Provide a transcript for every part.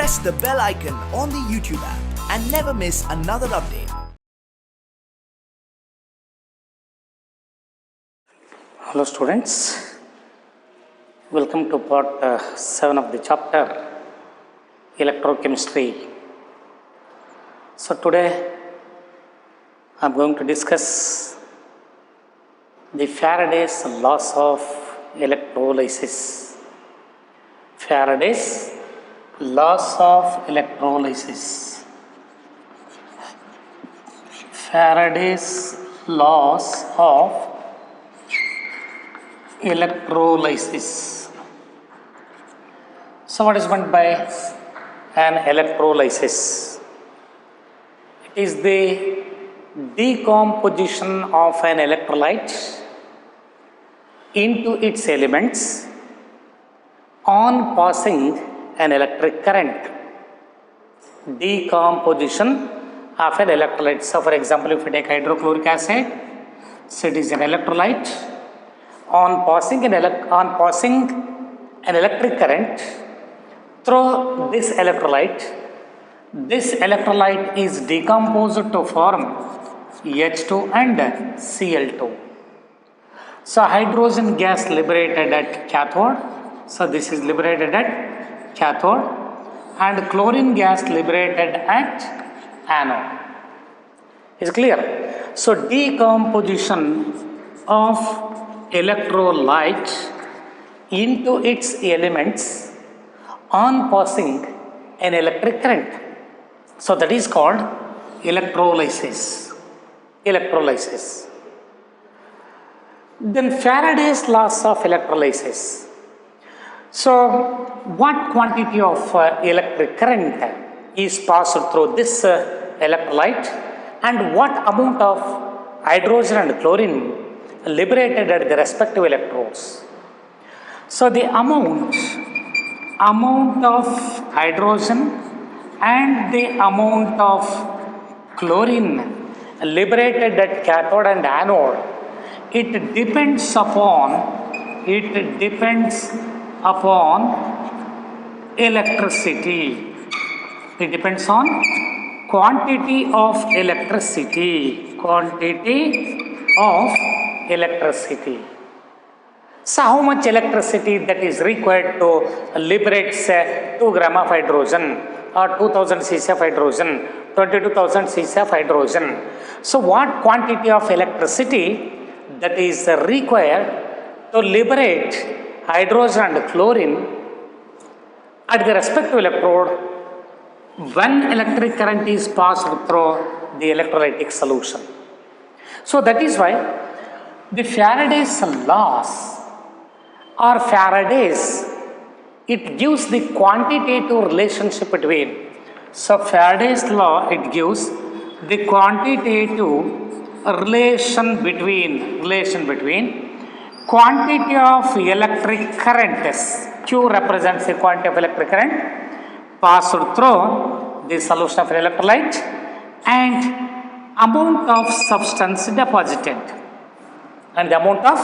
press the bell icon on the YouTube app and never miss another update. Hello students, welcome to part 7 of the chapter Electrochemistry. So today I am going to discuss the Faraday's laws of electrolysis. Faraday's laws of electrolysis. Faraday's laws of electrolysis. So what is meant by an electrolysis? It is the decomposition of an electrolyte into its elements on passing an electric current. Decomposition of an electrolyte. So for example, if we take hydrochloric acid, so it is an electrolyte. On passing an electric current through this electrolyte is decomposed to form H2 and Cl2. So hydrogen gas liberated at cathode, so this is liberated at cathode, and chlorine gas liberated at anode. Is clear? So decomposition of electrolyte into its elements on passing an electric current. So that is called electrolysis. Then Faraday's laws of electrolysis. So what quantity of electric current is passed through this electrolyte, and what amount of hydrogen and chlorine liberated at the respective electrodes. So the amount of hydrogen and the amount of chlorine liberated at cathode and anode, it depends upon electricity. It depends on quantity of electricity. So how much electricity that is required to liberate say 2 gram of hydrogen or 2000 cc of hydrogen, 22,000 cc of hydrogen. So what quantity of electricity that is required to liberate hydrogen and chlorine at the respective electrode when electric current is passed through the electrolytic solution. So that is why the Faraday's laws or Faraday's, it gives the quantitative relationship between. So Faraday's law, it gives the quantitative relation between quantity of electric current. Q represents the quantity of electric current passed through the solution of an electrolyte and amount of substance deposited, and the amount of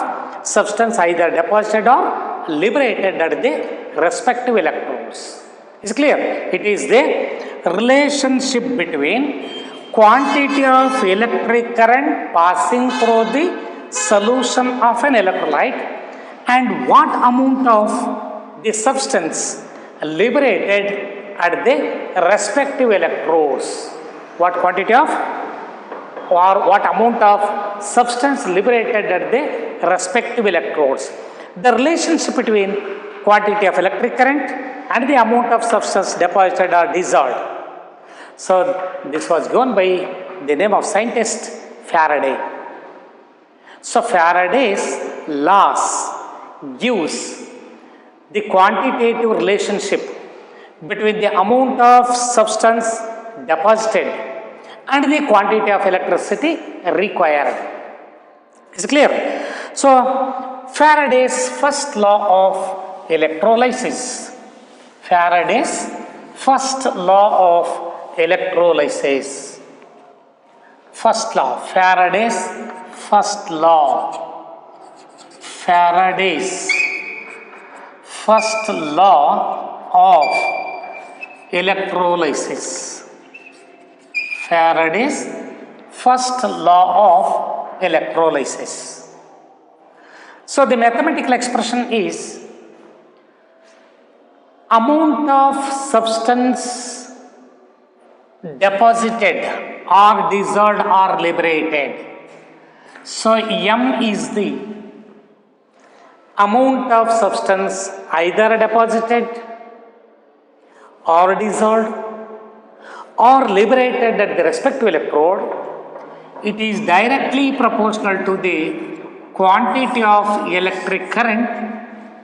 substance either deposited or liberated at the respective electrodes. Is clear? It is the relationship between quantity of electric current passing through the solution of an electrolyte and what amount of the substance liberated at the respective electrodes. What quantity of or what amount of substance liberated at the respective electrodes. The relationship between quantity of electric current and the amount of substance deposited or dissolved. So this was given by the name of scientist Faraday. So Faraday's laws gives the quantitative relationship between the amount of substance deposited and the quantity of electricity required. Is clear? So Faraday's first law of electrolysis. Faraday's first law of electrolysis. First law, Faraday's first law. Faraday's first law of electrolysis. Faraday's first law of electrolysis. So the mathematical expression is amount of substance deposited or dissolved or liberated. So M is the amount of substance either deposited or dissolved or liberated at the respective electrode. It is directly proportional to the quantity of electric current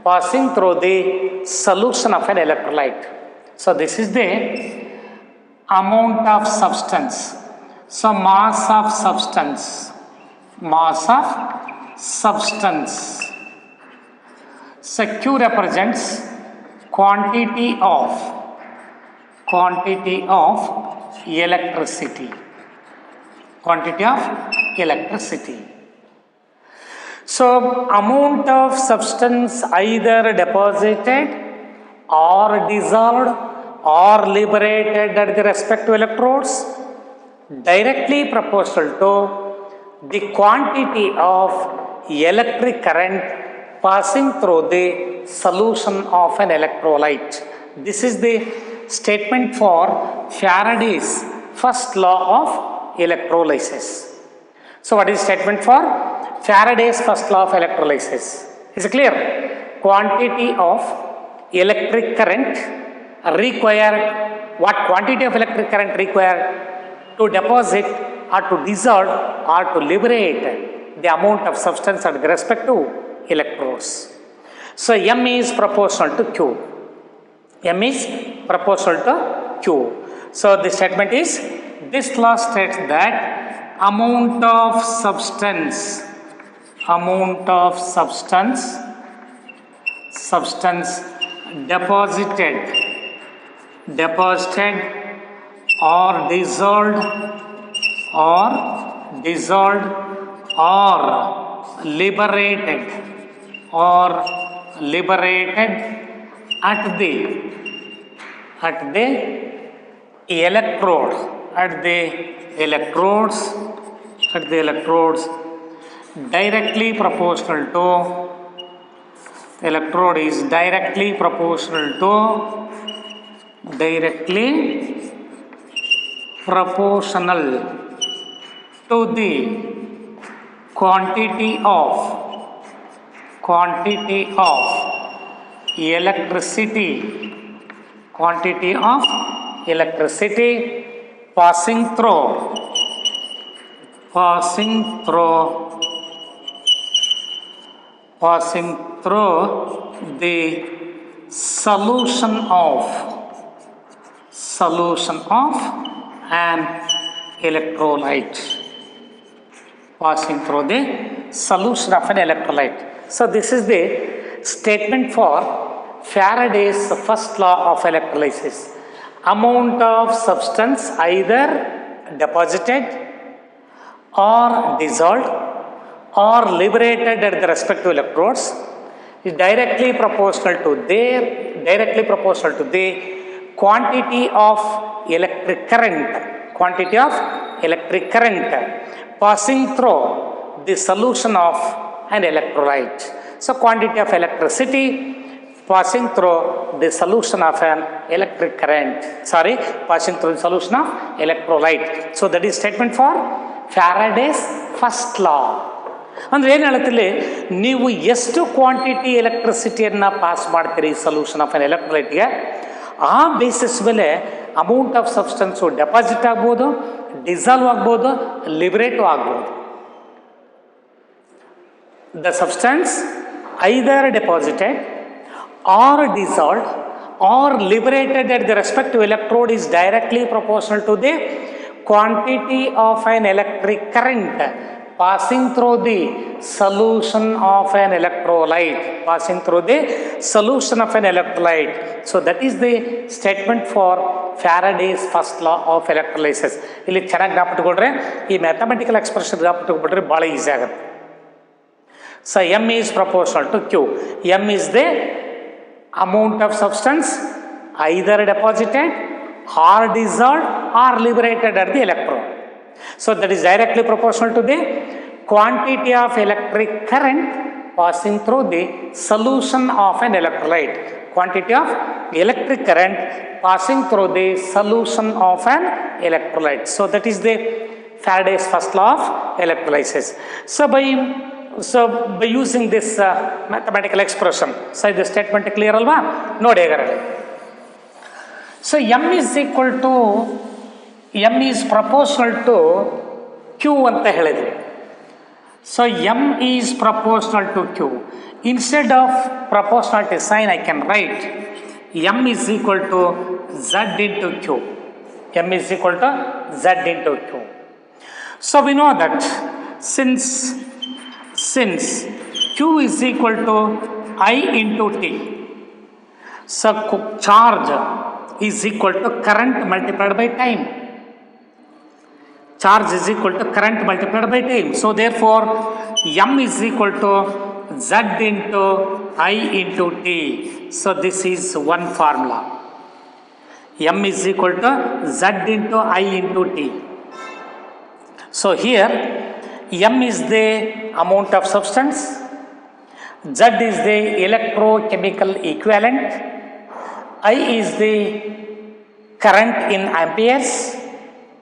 passing through the solution of an electrolyte. So this is the amount of substance. So mass of substance. So Q represents quantity of electricity. So amount of substance either deposited or dissolved or liberated at the respective electrodes directly proportional to the quantity of electric current passing through the solution of an electrolyte. This is the statement for Faraday's first law of electrolysis. So what is statement for Faraday's first law of electrolysis? Is it clear? Quantity of electric current required, what quantity of electric current required to deposit or to dissolve or to liberate the amount of substance at the respective electrodes. So M is proportional to Q. So the statement is, this law states that amount of substance deposited or dissolved or liberated at the electrodes directly proportional to the quantity of electricity passing through the solution of an electrolyte. So this is the statement for Faraday's first law of electrolysis. Amount of substance either deposited or dissolved or liberated at the respective electrodes is directly proportional to the quantity of electric current passing through the solution of an electrolyte. So quantity of electricity passing through the solution of an passing through the solution of electrolyte. So that is statement for Faraday's first law. ಅಂದರೆ ಏನು ಹೇಳುತ್ತಿಲ್ಲ, ನೀವು ಎಷ್ಟು quantity ಎಲೆಕ್ಟ್ರಿಸಿಟಿಯನ್ನು pass ಮಾಡ್ತೀರಿ solution of N ಎಲೆಕ್ಟ್ರೋಲೈಟ್ಗೆ, ಆ basis ಮೇಲೆ amount of substance deposit ಆಗ್ಬೋದು, dissolve ಆಗ್ಬೋದು, ಲಿಬರೇಟು ಆಗ್ಬೋದು. The substance either deposited or dissolved or liberated at the respective electrode is directly proportional to the quantity of an electric current passing through the solution of an electrolyte. So that is the statement for Faraday's first law of electrolysis. ಇಲ್ಲಿ ಚೆನ್ನಾಗಿ ಜ್ಞಾಪಕಟ್ಕೊಂಡ್ರೆ ಈ mathematical expression ಜ್ಞಾಪಕಟ್ಕೊಂಡ್ರೆ ಭಾಳ easy ಆಗುತ್ತೆ. So M is proportional to Q. M is the amount of substance either deposited are dissolved or liberated at the electrode. So that is directly proportional to the quantity of electric current passing through the solution of an electrolyte. Quantity of electric current passing through the solution of an electrolyte. So that is the Faraday's first law of electrolysis. So by using this mathematical expression, so the statement clear alva nodi agaರಲ್ಲಿ. So m is proportional to q anta ಹೇಳಿದ್ವಿ. So m is proportional to q. Instead of proportionality sign I can write m is equal to z into q. M is equal to z into q. So we know that since q is equal to I into t, so charge is equal to current multiplied by time. Charge is equal to current multiplied by time. So therefore m is equal to z into I into t. So this is one formula. M is equal to z into I into t. So here m is the amount of substance, z is the electrochemical equivalent, I is the current in amperes,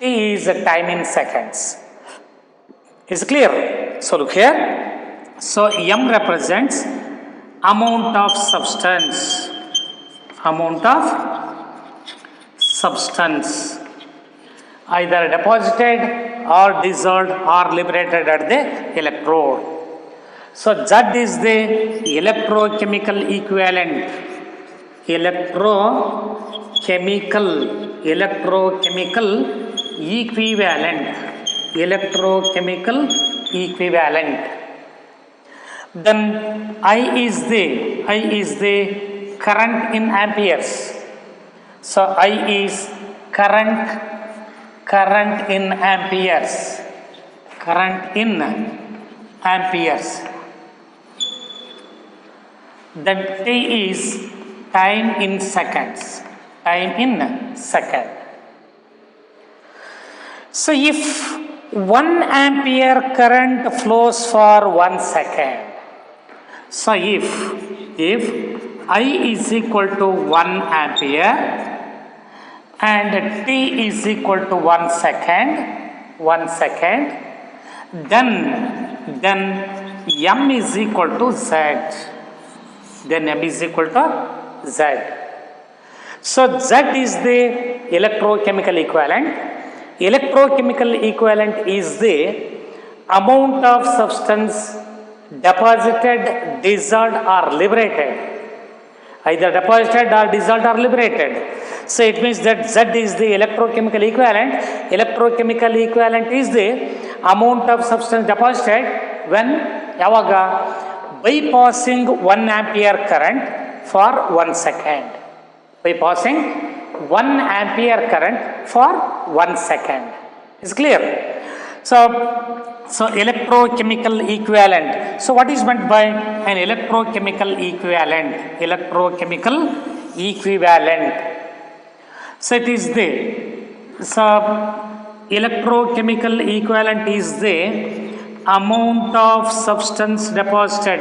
t is the time in seconds. Is clear? So look here. So m represents amount of substance, either deposited or dissolved or liberated at the electrode. So Z is the electrochemical equivalent. Electrochemical equivalent. Then I is the current in amperes. So I is current in amperes. Then T is time in seconds. So if 1 ampere current flows for 1 second, so if I is equal to 1 ampere and t is equal to 1 second, then m is equal to z. So z is the electrochemical equivalent. Electrochemical equivalent is the amount of substance deposited, dissolved or liberated. Either deposited or dissolved or liberated. So it means that Z is the electrochemical equivalent. Electrochemical equivalent is the amount of substance deposited when yavaga bypassing 1 ampere current for 1 second. Bypassing 1 ampere current for 1 second. Is clear? So electrochemical equivalent. So what is meant by an electrochemical equivalent? So it is the electrochemical equivalent is the amount of substance deposited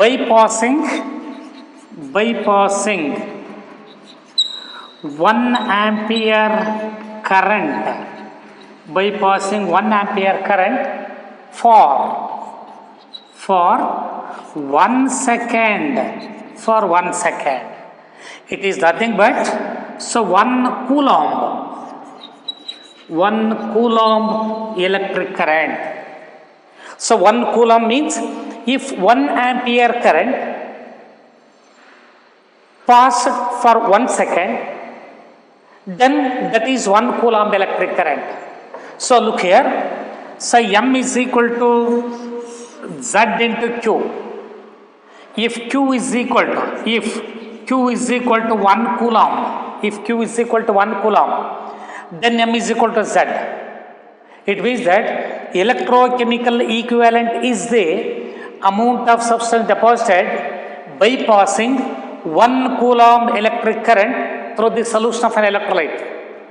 bypassing 1 ampere current, for 1 second. It is nothing but 1 coulomb electric current. So 1 coulomb means if 1 ampere current passed for 1 second, then that is 1 coulomb electric current. So look here. So m is equal to z into q. If q is equal to 1 coulomb, then m is equal to z. It means that electrochemical equivalent is the amount of substance deposited by passing 1 coulomb electric current through the solution of an electrolyte.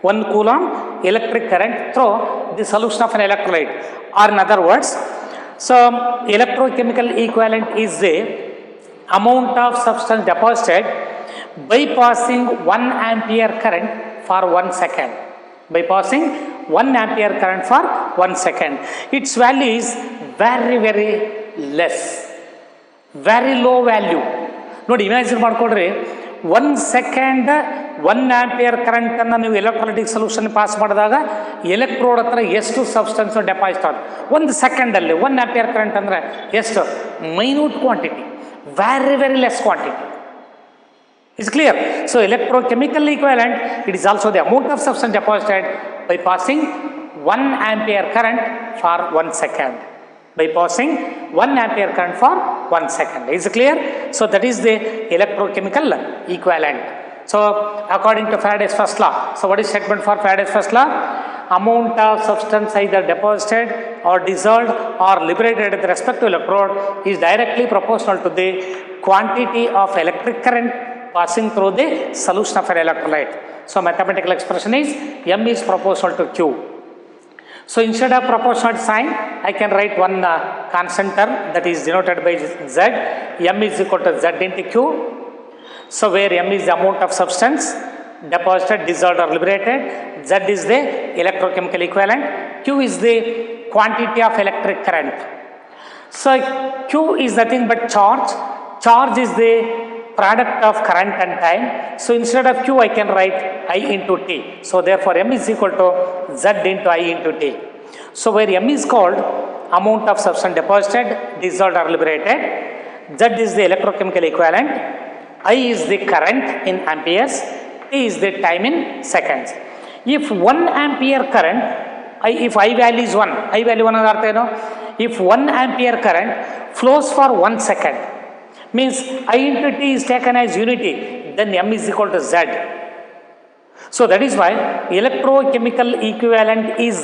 1 coulomb electric current through the solution of an electrolyte, or in other words, so electrochemical equivalent is the amount of substance deposited by passing 1 ampere current for 1 second. By passing 1 ampere current for 1 second. Its value is very very less, very low value. ನೋಡಿ, imagine ಮಾಡ್ಕೊಡ್ರಿ, 1 second 1 ampere ಕರೆಂಟನ್ನು ನೀವು electrolytic solution pass ಮಾಡಿದಾಗ electrode ಹತ್ರ ಎಷ್ಟು substance deposit ಆಗುತ್ತೆ 1 ಸೆಕೆಂಡಲ್ಲಿ. 1 ampere current ಅಂದರೆ ಎಷ್ಟು? Minute quantity, very very less quantity. Is clear? So electrochemical equivalent, it is also the amount of substance deposited by passing 1 ampere current for 1 second. By passing 1 ampere current for 1 second. Is clear? So that is the electrochemical equivalent. So according to Faraday's first law, so what is statement for Faraday's first law? Amount of substance either deposited or dissolved or liberated with respect to electrode is directly proportional to the quantity of electric current passing through the solution of an electrolyte. So mathematical expression is M is proportional to Q. So instead of proportional sign, I can write one constant term that is denoted by Z. M is equal to Z into Q. So where M is the amount of substance deposited, dissolved or liberated, Z is the electrochemical equivalent, Q is the quantity of electric current. So Q is nothing but charge. Charge is the product of current and time. So instead of Q I can write I into T. So therefore M is equal to Z into I into T. So where M is called amount of substance deposited, dissolved or liberated, Z is the electrochemical equivalent, I is the current in amperes, T is the time in seconds. If 1 ampere current, if I value is 1, I value 1 artha eno? If 1 ampere current flows for 1 second, means I into T is taken as unity, then M is equal to Z. So that is why electrochemical equivalent is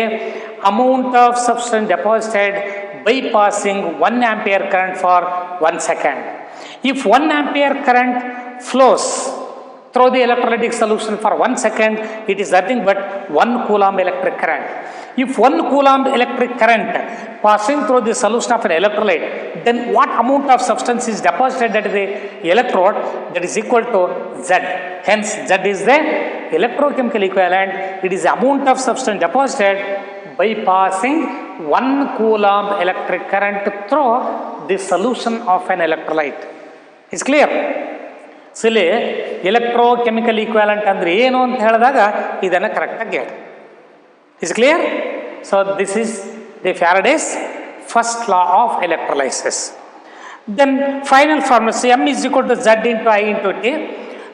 the amount of substance deposited by passing 1 ampere current for 1 second. If 1 ampere current flows through the electrolytic solution for 1 second, it is nothing but 1 coulomb electric current. If 1 coulomb electric current passing through the solution of an electrolyte, then what amount of substance is deposited at the electrode? That is equal to Z. Hence Z is the electrochemical equivalent. It is the amount of substance deposited by passing 1 coulomb electric current through the solution of an electrolyte. Is clear? So ಇಲ್ಲಿ electrochemical equivalent ಅಂದರೆ ಏನು ಅಂತ ಹೇಳಿದಾಗ ಇದನ್ನು ಕರೆಕ್ಟಾಗಿ ಹೇಳಿ. Is clear? So this is the Faraday's first law of electrolysis. Then final formula, so M is equal to Z into I into T.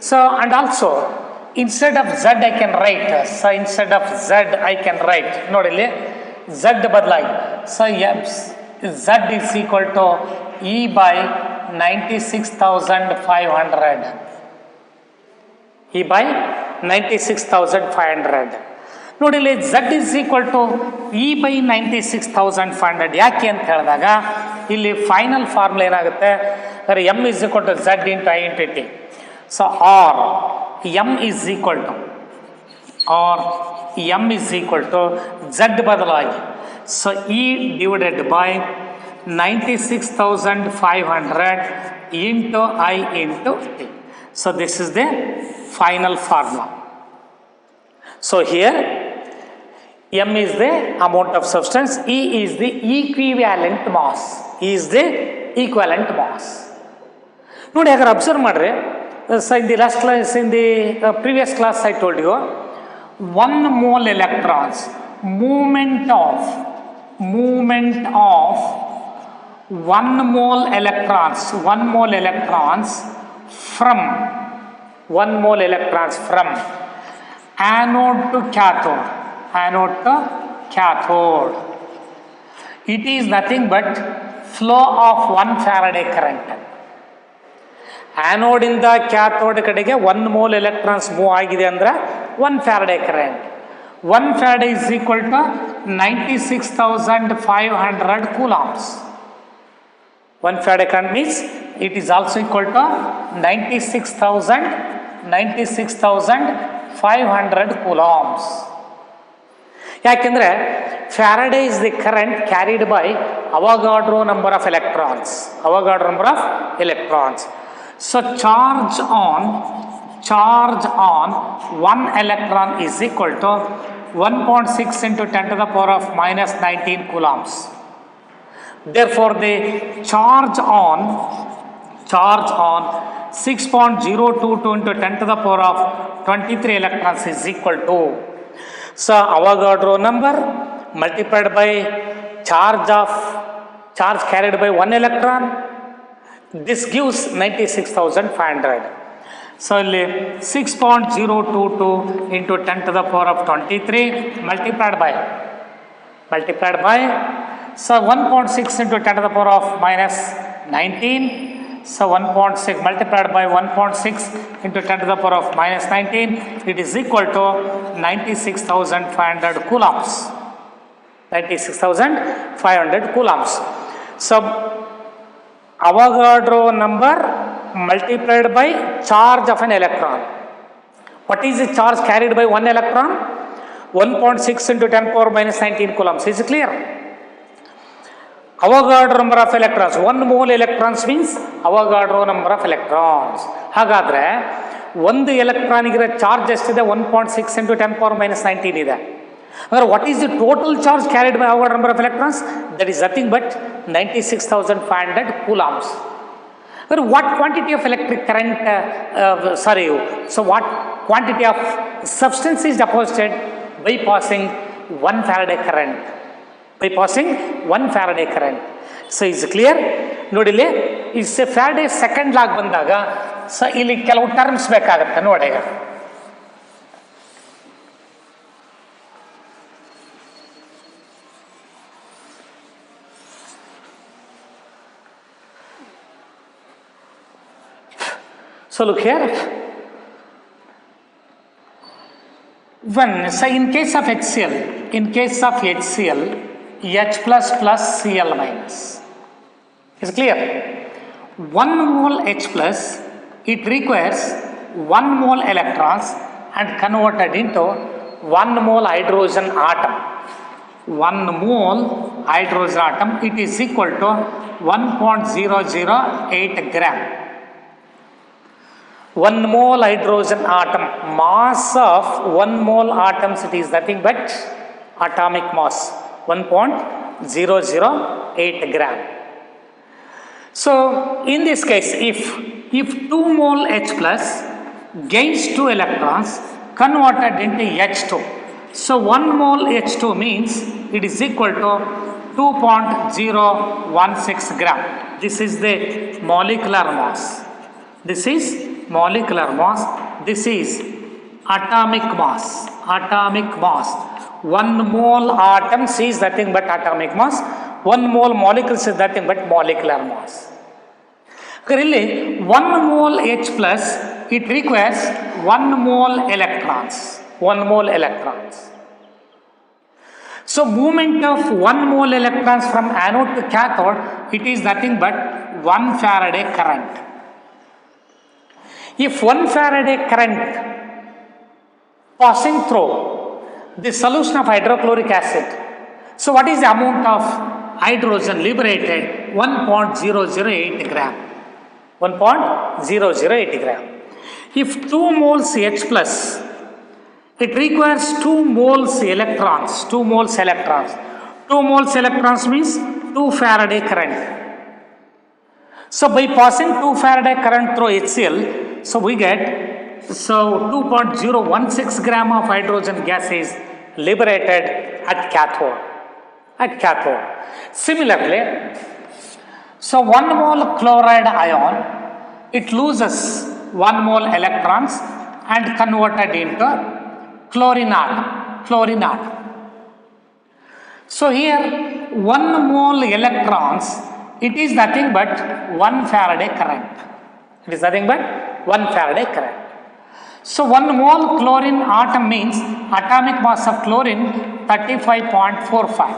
So and also instead of Z I can write, so instead of Z I can write, ನೋಡಿ ಇಲ್ಲಿ Z ಬದಲಾಗಿ, so Z is equal to E by 96,500. E by 96,500. ನೋಡಿ ಇಲ್ಲಿ Z is equal to E by 96,500. ಯಾಕೆ ಅಂತ ಹೇಳಿದಾಗ ಇಲ್ಲಿ final formula ಏನಾಗುತ್ತೆ, M is equal to Z into I into T. So or M is equal to Z ಬದಲಾಗಿ, so E divided by 96,500 into I into T. So this is the final formula. So here M is the amount of substance, E is the equivalent mass. E is the equivalent mass. ನೋಡಿ ಹಾಗಾದ್ರೆ observe ಮಾಡ್ರಿ, so in the last class, in the previous class I told you 1 mole electrons, movement of 1 mole electrons from anode to cathode, it is nothing but flow of 1 Faraday current. Anode ಇಂದ cathode ಕಡೆಗೆ 1 mole electrons move ಆಗಿದೆ ಅಂದ್ರೆ 1 Faraday current. 1 Faraday is equal to 96,500 coulombs. 1 Faraday current means it is also equal to 96,500 coulombs. ಯಾಕೆಂದರೆ Faraday is the current carried by Avogadro number of electrons. Avogadro number of electrons. So charge on 1 electron is equal to 1.6 into 10 to the power of minus 19 coulombs. Therefore, the charge on 6.022 into 10 to the power of 23 electrons is equal to, so Avogadro number multiplied by charge carried by 1 electron, this gives 96,500. So 6.022 into 10 to the power of 23 multiplied by so 1.6 into 10 to the power of minus 19. So 1.6 multiplied by 1.6 into 10 to the power of minus 19, it is equal to 96,500 coulombs. 96,500 coulombs. So Avogadro number multiplied by charge of an electron. What is the charge carried by 1 electron? 1.6 into 10 power minus 19 coulombs. Is it clear? Avogadro number of electrons. 1 mole electrons means Avogadro number of electrons. ಹಾಗಾದರೆ ಒಂದು ಎಲೆಕ್ಟ್ರಾನಿಗಿರೋ charge ಎಷ್ಟಿದೆ? 1.6 into 10 power minus 19 ಇದೆ. However, what is the total charge carried by Avogadro number of electrons? That is nothing but 96,500 coulombs. However, what quantity of electric current, what quantity of substance is deposited by passing 1 Faraday current? By passing 1 Faraday current. So is clear? ನೋಡಿಲಿ, is Faraday second ಲಾಗ್ ಬಂದಾಗ ಇಲ್ಲಿ ಕೆಲವು terms ಬೇಕಾಗುತ್ತೆ ನೋಡಿ. ಈಗ so look here, in case of HCl, H plus plus Cl minus. Is clear? 1 mole H plus, it requires 1 mole electrons and converted into 1 mole hydrogen atom. 1 mole hydrogen atom, it is equal to 1.008 gram. 1 mole hydrogen atom, mass of 1 mole atoms, it is nothing but atomic mass, 1.008 gram. So in this case, if 2 mole H plus gains 2 electrons converted into H2, so 1 mole H2 means it is equal to 2.016 gram. This is the molecular mass. This is molecular mass. This is atomic mass. Atomic mass. 1 mole atoms is nothing but atomic mass. 1 mole molecules is nothing but molecular mass. Really, 1 mole H plus, it requires 1 mole electrons. 1 mole electrons. So movement of 1 mole electrons from anode to cathode, it is nothing but 1 Faraday current. If 1 Faraday current passing through the solution of hydrochloric acid, so what is the amount of hydrogen liberated? 1.008 gram. 1.008 gram. If 2 moles H plus, it requires 2 moles electrons. 2 moles electrons. 2 moles electrons means 2 Faraday current. So by passing 2 Faraday current through HCl, so we get 2.016 gram of hydrogen gas is liberated at cathode. At cathode. Similarly, so 1 mole chloride ion, it loses 1 mole electrons and converted into chlorine atom. Chlorine atom. So here 1 mole electrons, it is nothing but 1 Faraday current. It is nothing but 1 Faraday current. So 1 mole chlorine atom means atomic mass of chlorine 35.45.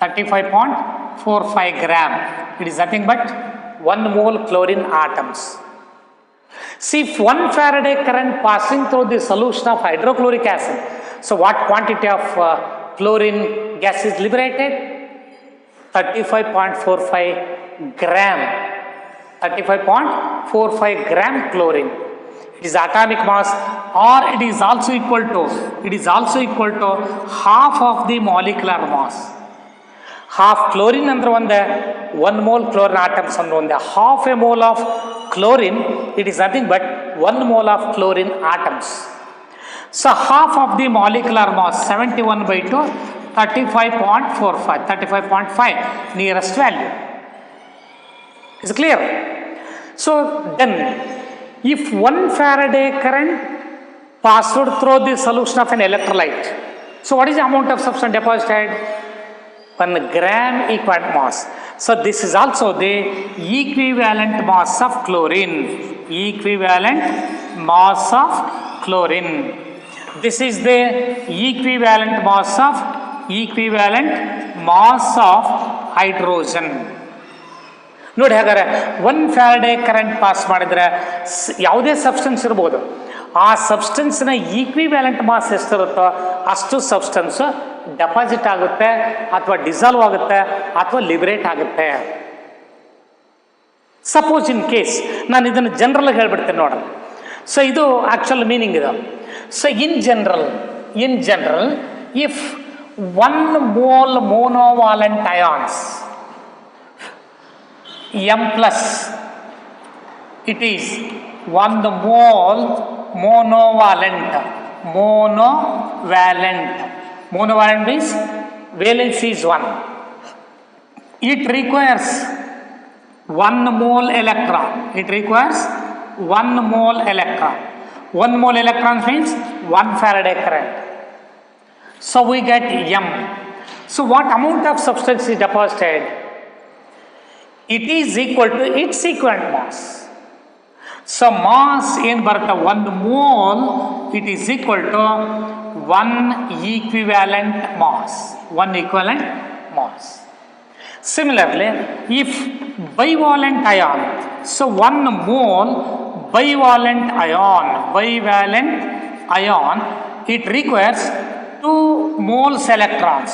35.45 gram. It is nothing but 1 mole chlorine atoms. See, if 1 Faraday current passing through the solution of hydrochloric acid, so what quantity of chlorine gas is liberated? 35.45 gram. 35.45 gram chlorine. It is atomic mass, or it is also equal to half of the molecular mass. Half chlorine under 1 mole chlorine atoms under half a mole of chlorine, it is nothing but 1 mole of chlorine atoms. So half of the molecular mass 71 by 2, 35.5 nearest value. Is it clear? So then if 1 Faraday current passed through the solution of an electrolyte, so what is the amount of substance deposited? 1 gram equivalent mass. So this is also the equivalent mass of chlorine. Equivalent mass of chlorine. This is the equivalent mass of hydrogen. ನೋಡಿ ಹಾಗಾದ್ರೆ 1 Faraday current pass ಮಾಡಿದ್ರೆ ಯಾವುದೇ substance ಇರ್ಬೋದು, ಆ ಸಬ್ಸ್ಟೆನ್ಸ್ನ equivalent mass ಎಷ್ಟಿರುತ್ತೋ ಅಷ್ಟು substance deposit ಆಗುತ್ತೆ, ಅಥವಾ dissolve ಆಗುತ್ತೆ, ಅಥವಾ ಲಿಬರೇಟ್ ಆಗುತ್ತೆ. ಸಪೋಸ್ ಇನ್ ಕೇಸ್ ನಾನು ಇದನ್ನು ಜನರಲ್ ಹೇಳ್ಬಿಡ್ತೇನೆ ನೋಡ್ರಿ. ಸೊ ಇದು ಆಕ್ಚುಲ್ ಮೀನಿಂಗ್ ಇದು. So in general if 1 mole monovalent ions M plus, it is 1 mole monovalent. Monovalent means valency is 1. It requires 1 mole electron. 1 mole electron means 1 Faraday current. So we get M. So what amount of substance is deposited? It is equal to its equivalent mass. So mass in Bharata 1 mole, it is equal to 1 equivalent mass. Similarly, if bivalent ion, so 1 mole bivalent ion, it requires 2 moles electrons.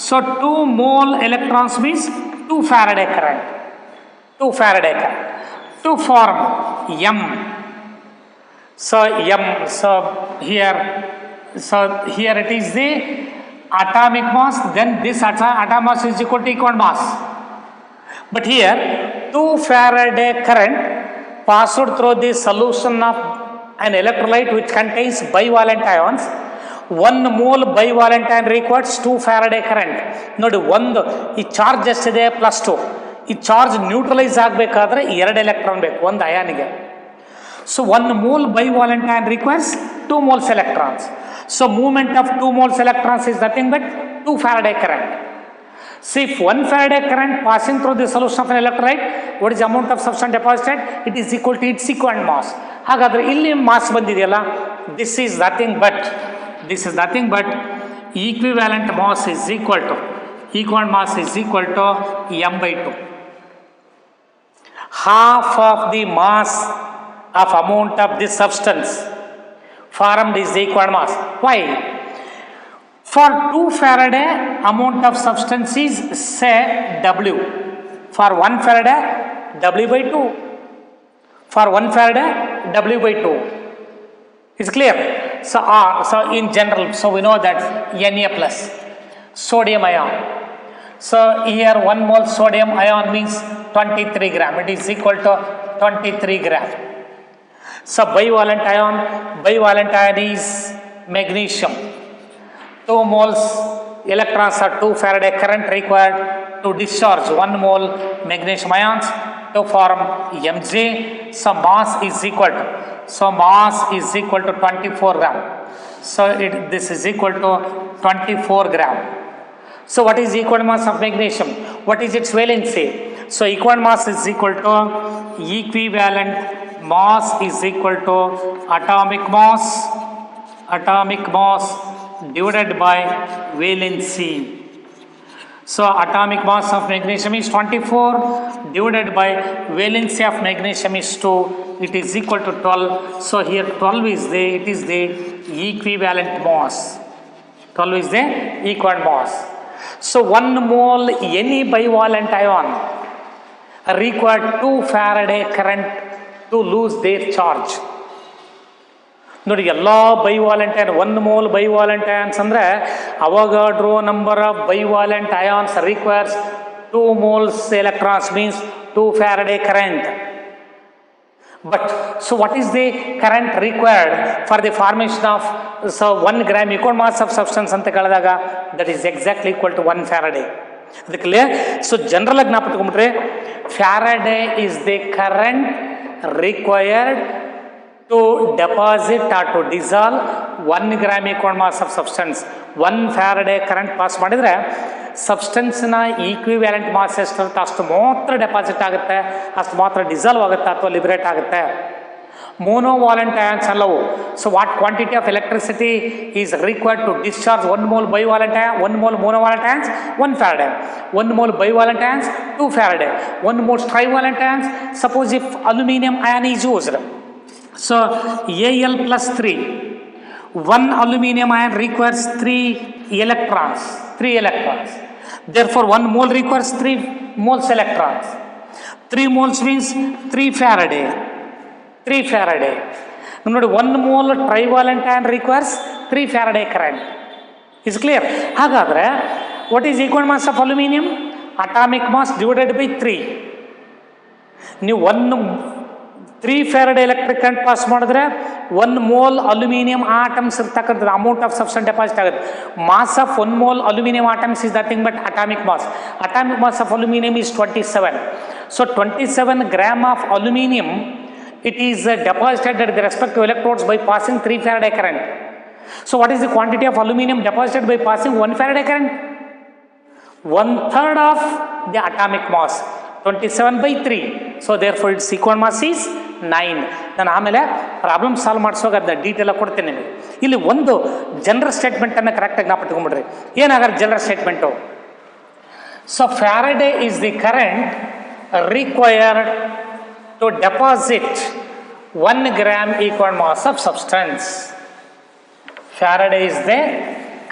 So 2 mole electrons means 2 Faraday current. To form M. So here it is the atomic mass, then this atomic mass is equal to equivalent mass. But here 2 Faraday current passed through the solution of an electrolyte which contains bivalent ions. 1 mole bivalent ion requires 2 Faraday current. ನೋಡಿ, ಒಂದು ಈ charge ಎಷ್ಟಿದೆ +2, ಈ charge neutralise ಆಗಬೇಕಾದ್ರೆ 2 electron ಬೇಕು ಒಂದು ಅಯಾನಿಗೆ. So 1 mole bivalent ion requires 2 moles electrons. So movement of 2 moles electrons is nothing but 2 Faraday current. So if 1 Faraday current passing through the solution of an electrolyte, what is the amount of substance deposited? It is equal to its equivalent mass. ಹಾಗಾದ್ರೆ ಇಲ್ಲಿ mass ಬಂದಿದೆಯಲ್ಲ, this is nothing but equivalent mass is equal to M by 2. Half of the mass of amount of this substance formed is the equivalent mass. Why? For 2 Faraday amount of substance is say W. For 1 Faraday W by 2. For 1 Faraday W by 2. Is clear? So in general, so we know that Na plus sodium ion. So here 1 mole sodium ion means 23 gram. It is equal to 23 gram. So bivalent ion is magnesium. 2 moles electrons are 2 Faraday current required to discharge 1 mole magnesium ions to form Mg. So mass is equal to 24 gram. So this is equal to 24 gram. So what is equivalent mass of magnesium? What is its valency? So equivalent mass is equal to equivalent mass is equal to atomic mass divided by valency. So atomic mass of magnesium is 24 divided by valency of magnesium is 2. It is equal to 12. So here 12 is there. It is the equivalent mass. 12 is the equivalent mass. So 1 mole any bivalent ion require 2 Faraday current to lose their charge. ನೋಡಿ ಎಲ್ಲ bivalent ion 1 mole bivalent ions ಅಂದರೆ Avogadro number of bivalent ions requires 2 moles electrons means 2 Faraday current. But so what is the current required for the formation of 1 gram equal mass of substance ಅಂತ ಕೇಳಿದಾಗ that is exactly equal to 1 Faraday. ಅದು clear. So general ಆಗಿ ನಾಪಟ್ಕೊಂಡ್ಬಿಟ್ರೆ Faraday is the current required to deposit or to dissolve 1 gram equal mass of substance. 1 Faraday current pass ಮಾಡಿದರೆ ಸಬ್ಸ್ಟೆನ್ಸ್ನ equivalent mass ಎಷ್ಟಿರುತ್ತೆ ಅಷ್ಟು ಮಾತ್ರ deposit ಆಗುತ್ತೆ, ಅಷ್ಟು ಮಾತ್ರ ಡಿಸಾಲ್ವ್ ಆಗುತ್ತೆ ಅಥವಾ ಲಿಬರೇಟ್ ಆಗುತ್ತೆ. monovalent ions allowed. So what quantity of electricity is required to discharge 1 mole bivalent ion, 1 mole monovalent ions, 1 Faraday. 1 mole bivalent ions, 2 Faraday. 1 mole trivalent ions, suppose if aluminum ion is used. So Al plus 3. 1 aluminum ion requires 3 electrons. Therefore 1 mole requires 3 moles electrons. 3 moles means 3 Faraday. 3 Faraday. ನೋಡಿ 1 mole trivalent ion requires 3 Faraday current. Is clear? ಹಾಗಾದರೆ what is equal mass of aluminum? Atomic mass divided by 3. ನೀವು 3 Faraday electric current pass ಮಾಡಿದ್ರೆ 1 mole aluminum atoms ಇರ್ತಕ್ಕಂಥ amount of substance deposit ಆಗುತ್ತೆ. Mass of 1 mole aluminum atoms is nothing but atomic mass. Atomic mass of aluminum is 27. So 27 gram of aluminum it is deposited at the respective electrodes by passing 3 Faraday current. So what is the quantity of aluminum deposited by passing 1 Faraday current? 1/3 of the atomic mass, 27 by 3. So therefore its equal mass is 9. ನಾನು ಆಮೇಲೆ problem solve ಮಾಡಿಸುವಾಗ ಅದನ್ನ detail ಆಗಿ ಕೊಡ್ತೀನಿ ನಿಮಗೆ. ಇಲ್ಲಿ ಒಂದು general ಸ್ಟೇಟ್ಮೆಂಟನ್ನು ಕರೆಕ್ಟಾಗಿ ನಾಪಟ್ಕೊಂಡ್ಬಿಡ್ರಿ. ಏನಾಗುತ್ತೆ general statement? So Faraday is the current required to deposit 1 gram equal mass of substance. Faraday is the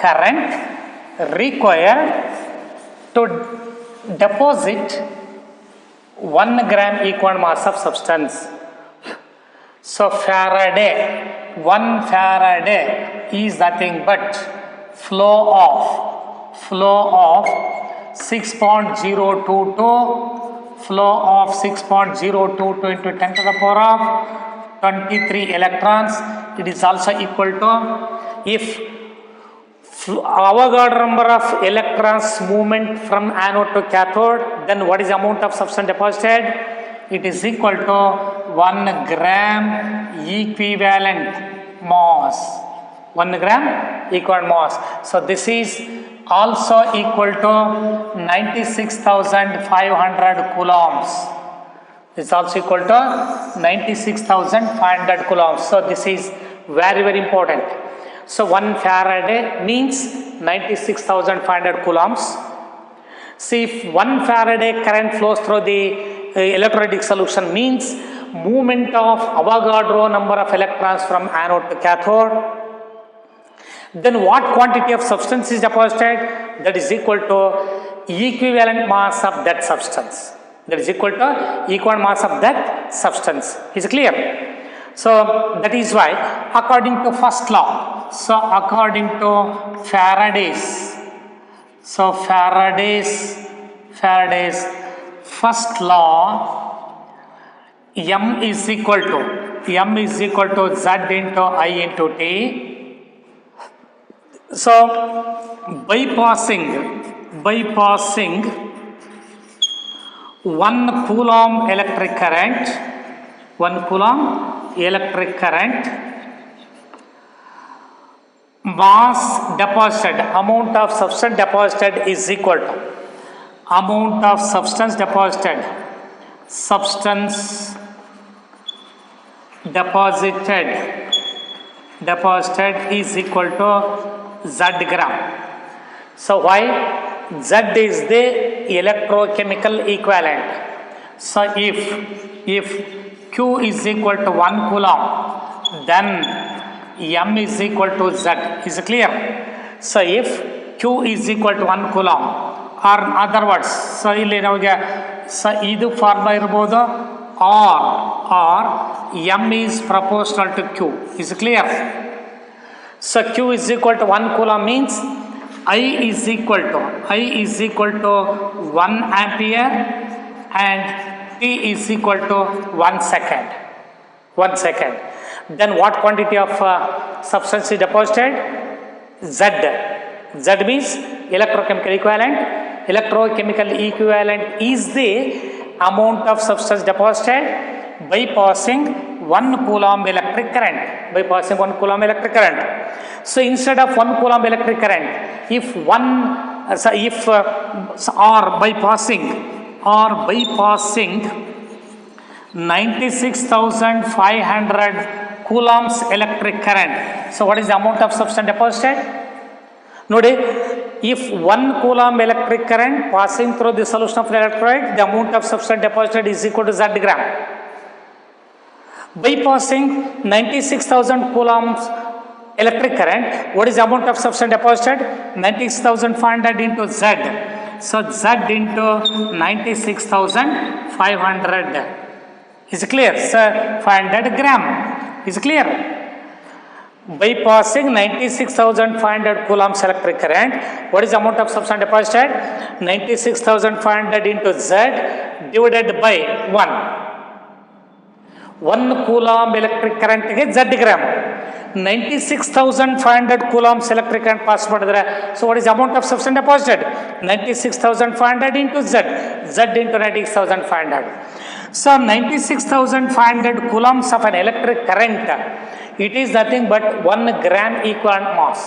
current required to deposit 1 gram equal mass of substance. So Faraday, 1 Faraday is nothing but flow of 6.022 flow of 6.022 into 10 to the power of 23 electrons. It is also equal to, if Avogadro number of electrons movement from anode to cathode, then what is the amount of substance deposited? It is equal to 1 gram equivalent mass. 1 gram equivalent mass. So this is also equal to 96,500 coulombs. It's also equal to 96,500 coulombs. So this is very, very important. So 1 Faraday means 96,500 coulombs. See, if 1 Faraday current flows through the electrolytic solution means movement of Avogadro number of electrons from anode to cathode. Then what quantity of substance is deposited? That is equal to equivalent mass of that substance. That is equal to equivalent mass of that substance. Is it clear? So that is why according to first law, so according to Faraday's first law, M is equal to Z into I into T. So bypassing 1 coulomb electric current, mass deposited, amount of substance deposited is equal to amount of substance deposited, substance deposited is equal to Z gram. So why? Z is the electrochemical equivalent. So if Q is equal to 1 coulomb, then M is equal to Z. Is it clear? So if Q is equal to 1 coulomb, or in other words, so ಇಲ್ಲಿ ನಮಗೆ so ಇದು formula ಇರ್ಬೋದು, or M is proportional to Q. Is it clear? So Q is equal to 1 coulomb means I is equal to 1 ampere and T is equal to 1 second. 1 second. Then what quantity of substance is deposited? Z. Z means electrochemical equivalent. Electrochemical equivalent is the amount of substance deposited by passing 1 coulomb electric current. So instead of 1 coulomb electric current, or by passing 96,500 coulombs electric current. So what is the amount of substance deposited? Nodi, if 1 coulomb electric current passing through the solution of electrolyte, the amount of substance deposited is equal to Z gram. By passing 96,000 coulombs electric current, what is the amount of substance deposited? 96,500 into Z. So Z into 96,500. Is it clear? Sir, 500 gram. Is it clear? By passing 96,500 coulombs electric current, what is the amount of substance deposited? 96,500 into Z divided by 1. 1 coulomb electric current ಗೆ Z gram. 96,500 coulombs electric current pass ಮಾಡಿದ್ರೆ, so what is the amount of substance deposited? 96,500 into Z. Z into 96,500. So 96,500 coulombs of an electric current, it is nothing but 1 gram equivalent mass.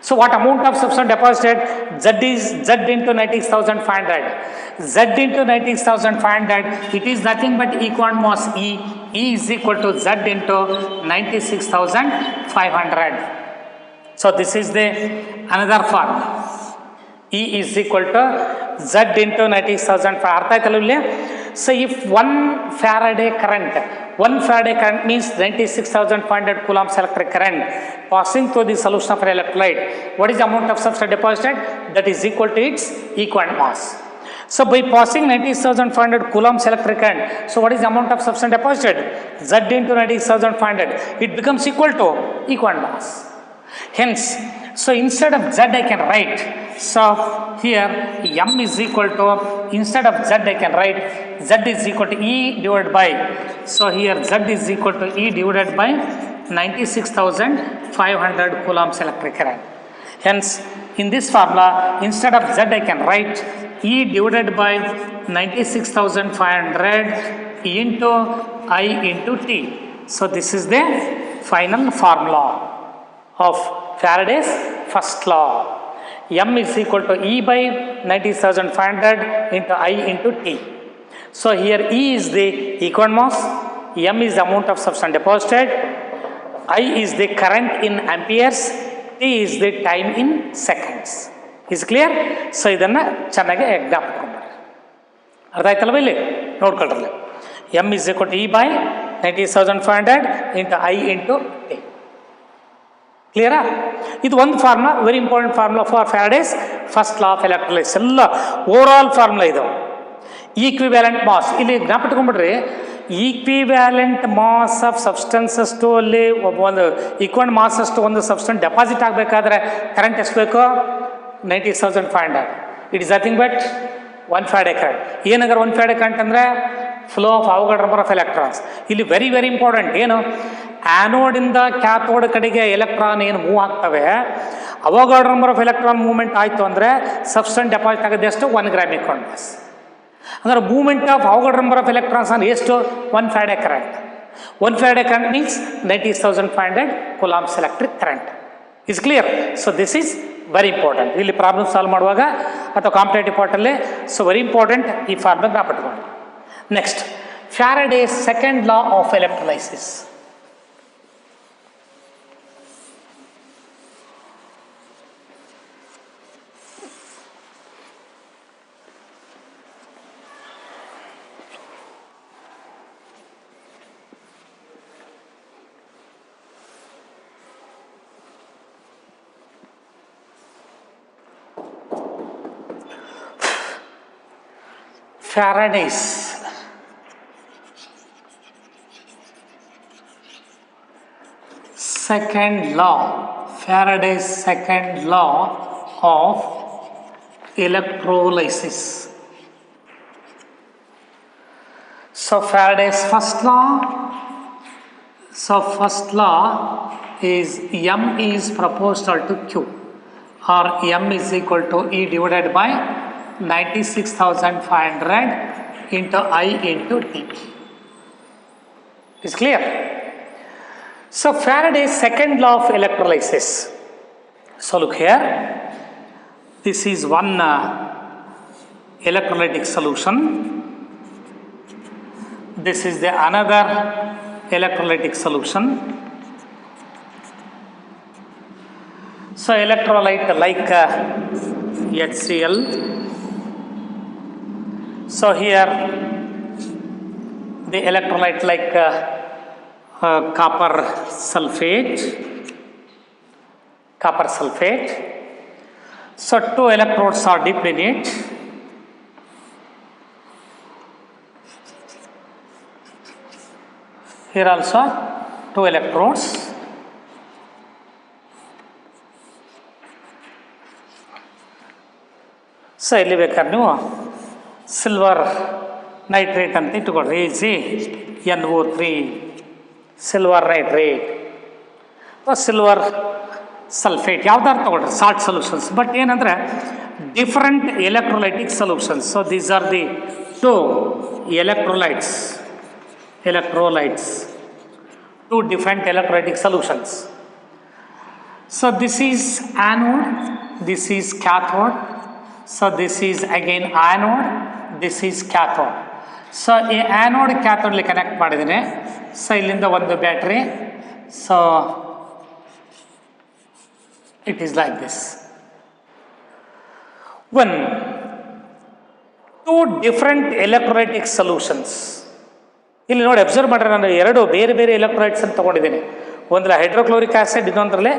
So what amount of substance deposited? Z is Z into 96,500. Z into 96,500, it is nothing but equivalent mass E. E is equal to Z into 96,500. So this is the another formula. E is equal to Z into 96,500. ಅರ್ಥ ಆಯ್ತಲ್ಲ ಇಲ್ಲಿ? So if 1 Faraday current means 96,500 coulombs electric current passing through the solution of an electrolyte, what is the amount of substance deposited? That is equal to its equivalent mass. So by passing 96,500 coulombs electric current, so what is the amount of substance deposited? Z into 96,500. It becomes equal to equivalent mass. Hence, so instead of Z I can write, so here M is equal to, instead of Z I can write Z is equal to E divided by, so here Z is equal to E divided by 96,500 coulombs electric current. Hence, in this formula, instead of Z I can write E divided by 96,500 into I into T. So this is the final formula of Faraday's first law. M is equal to E by 90,500 into I into T. So here E is the equivalent mass, M is the amount of substance deposited, I is the current in amperes, T is the time in seconds. Is clear? So ಇದನ್ನು ಚೆನ್ನಾಗಿ ಜ್ಞಾಪಕಕೊಂಡ್ಬಿಡ್ರಿ. ಅರ್ಥ ಆಯ್ತಲ್ವ? ಇಲ್ಲಿ ನೋಡ್ಕೊಳ್ರಲ್ಲ, M is equal to E by 90,500 into I into T. ಕ್ಲಿಯರಾ? ಇದು ಒಂದು formula, very important formula for Faraday's first law of electrolysis. ಎಲ್ಲ over all formula ಇದು. Equivalent mass ಇಲ್ಲಿ ಜ್ಞಾಪಕಟ್ಕೊಂಡ್ಬಿಡ್ರಿ. Equivalent mass of substances to ಅಲ್ಲಿ ಒಂದು ಈಕ್ವಲ್ ಮಾಸ್ ಅಷ್ಟು ಒಂದು ಸಬ್ಸ್ಟೆನ್ಸ್ ಡೆಪಾಸಿಟ್ ಆಗಬೇಕಾದ್ರೆ ಕರೆಂಟ್ ಎಷ್ಟು ಬೇಕು? 96,500. It is nothing but 1 Faraday current. ಏನಾಗಾರ 1 Faraday ಕರೆಂಟ್ ಅಂದರೆ flow of Avogadro number of electrons. ಇಲ್ಲಿ ವೆರಿ ವೆರಿ ಇಂಪಾರ್ಟೆಂಟ್. ಏನು? ಆ್ಯನೋಡಿಂದ ಕ್ಯಾಥೋಡ್ ಕಡೆಗೆ ಎಲೆಕ್ಟ್ರಾನ್ ಏನು ಮೂವ್ ಆಗ್ತವೆ, Avogadro number of electron movement ಆಯಿತು ಅಂದರೆ ಸಬ್ಸ್ಟೆನ್ಸ್ ಡೆಪಾಸಿಟ್ ಆಗೋದು ಎಷ್ಟು? 1 ಗ್ರಾಮ್ ಈಕ್ವಲ್ ಮಾಸ್. ಅಂದರೆ movement of Avogadro number of electrons ಅಂದರೆ ಎಷ್ಟು? 1 Faraday current. 1 Faraday current means 90,500 coulombs electric current. Is clear? So this is very important. ಇಲ್ಲಿ problem solve ಮಾಡುವಾಗ ಅಥವಾ ಕಾಂಪಿಟೇಟಿವ್ ಪಾರ್ಟಲ್ಲಿ, ಸೊ ವೆರಿ ಇಂಪಾರ್ಟೆಂಟ್ ಈ ಫಾರ್ಮುಲಾ ಜ್ಞಾಪಕಟ್ಕೊಂಡು. Next Faraday's second law of electrolysis. Faraday's second law of electrolysis. So Faraday's first law is M is proportional to Q, or M is equal to E divided by 96,500 into I into T. Is clear? So Faraday's second law of electrolysis. So look here, this is one electrolytic solution. This is the another electrolytic solution. So electrolyte like HCl. So here the electrolyte like copper sulfate. So two electrodes are depleted. Here also two electrodes. So ಇಲ್ಲಿ ಬೇಕಾದ್ರೆ ನೀವು silver nitrate ಅಂತ ಇಟ್ಕೊಳ್ರಿ, NO3 silver nitrate silver sulphate ಯಾವ್ದಾರು ತಗೊಳ್ರಿ, salt solutions. But ಏನಂದ್ರೆ different electrolytic solutions. So these are the two electrolytes, two different electrolytic solutions. So this is anode, this is cathode. So this is again anode, this is cathode. So a anode cathode li connect ಮಾಡಿದ್ರೆ, so ಇಲ್ಲಿಂದ ಒಂದು battery. So it is like this. When two different electrolytic solutions, ಇಲ್ಲಿ ನೋಡಿ observe ಮಾಡ್ರೆ, ನಾನು ಎರಡು ಬೇರೆ ಬೇರೆ ಎಲೆಕ್ಟ್ರೋಲೈಟ್ಸ್ ಅಂತ ತಗೊಂಡಿದ್ದೀನಿ. ಒಂದ್ರಲ್ಲಿ ಹೈಡ್ರೋಕ್ಲೋರಿಕ್ ಆಸಿಡ್, ಇನ್ನೊಂದರಲ್ಲಿ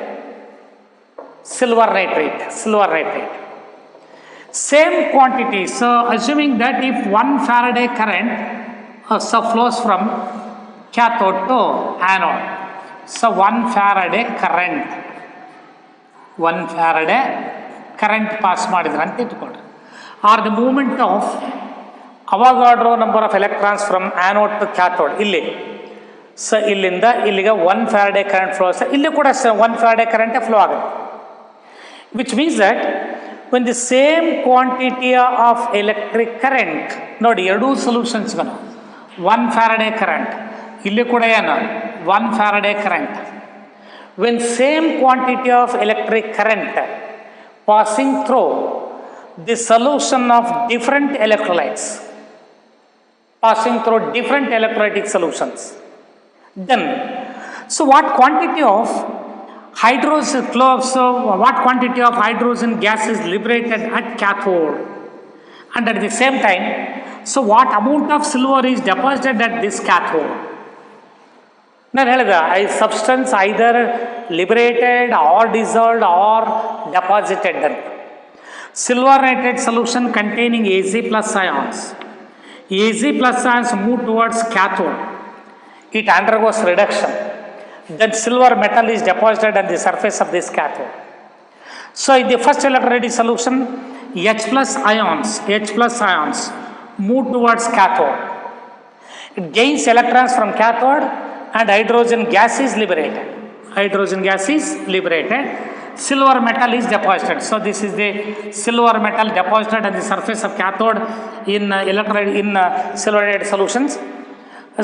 silver nitrate. Same quantity. So assuming that if 1 Faraday current flows from cathode to anode, so 1 Faraday current pass ಮಾಡಿದ್ರೆ ಅಂತ ಇಟ್ಕೊಳ್ರಿ, or the movement of Avogadro number of electrons from anode to cathode ಇಲ್ಲಿ. So ಇಲ್ಲಿಂದ ಇಲ್ಲಿಗೆ 1 Faraday current flows. ಇಲ್ಲಿ ಕೂಡ 1 Faraday current flow ಆಗುತ್ತೆ, which means that when the same quantity of electric current, ನೋಡಿ ಎರಡೂ ಸೊಲ್ಯೂಷನ್ಸ್ಗಳು 1 Faraday current, ಇಲ್ಲಿ ಕೂಡ ಏನು 1 Faraday current. When same quantity of electric current passing through the solution of different electrolytes, passing through different electrolytic solutions, then so what quantity of hydrogen gas is liberated at cathode, and at the same time, so what amount of silver is deposited at this cathode? ನಾನು ಹೇಳಿದ ಈ substance either liberated or dissolved or deposited ಅಂತ. Silver nitrate solution containing Ag plus ions. Ag plus ions move towards cathode. It undergoes reduction. Then silver metal is deposited on the surface of this cathode. So in the first electrolytic solution, H plus ions move towards cathode. It gains electrons from cathode and hydrogen gas is liberated. Silver metal is deposited. So this is the silver metal deposited on the surface of cathode in silver solutions.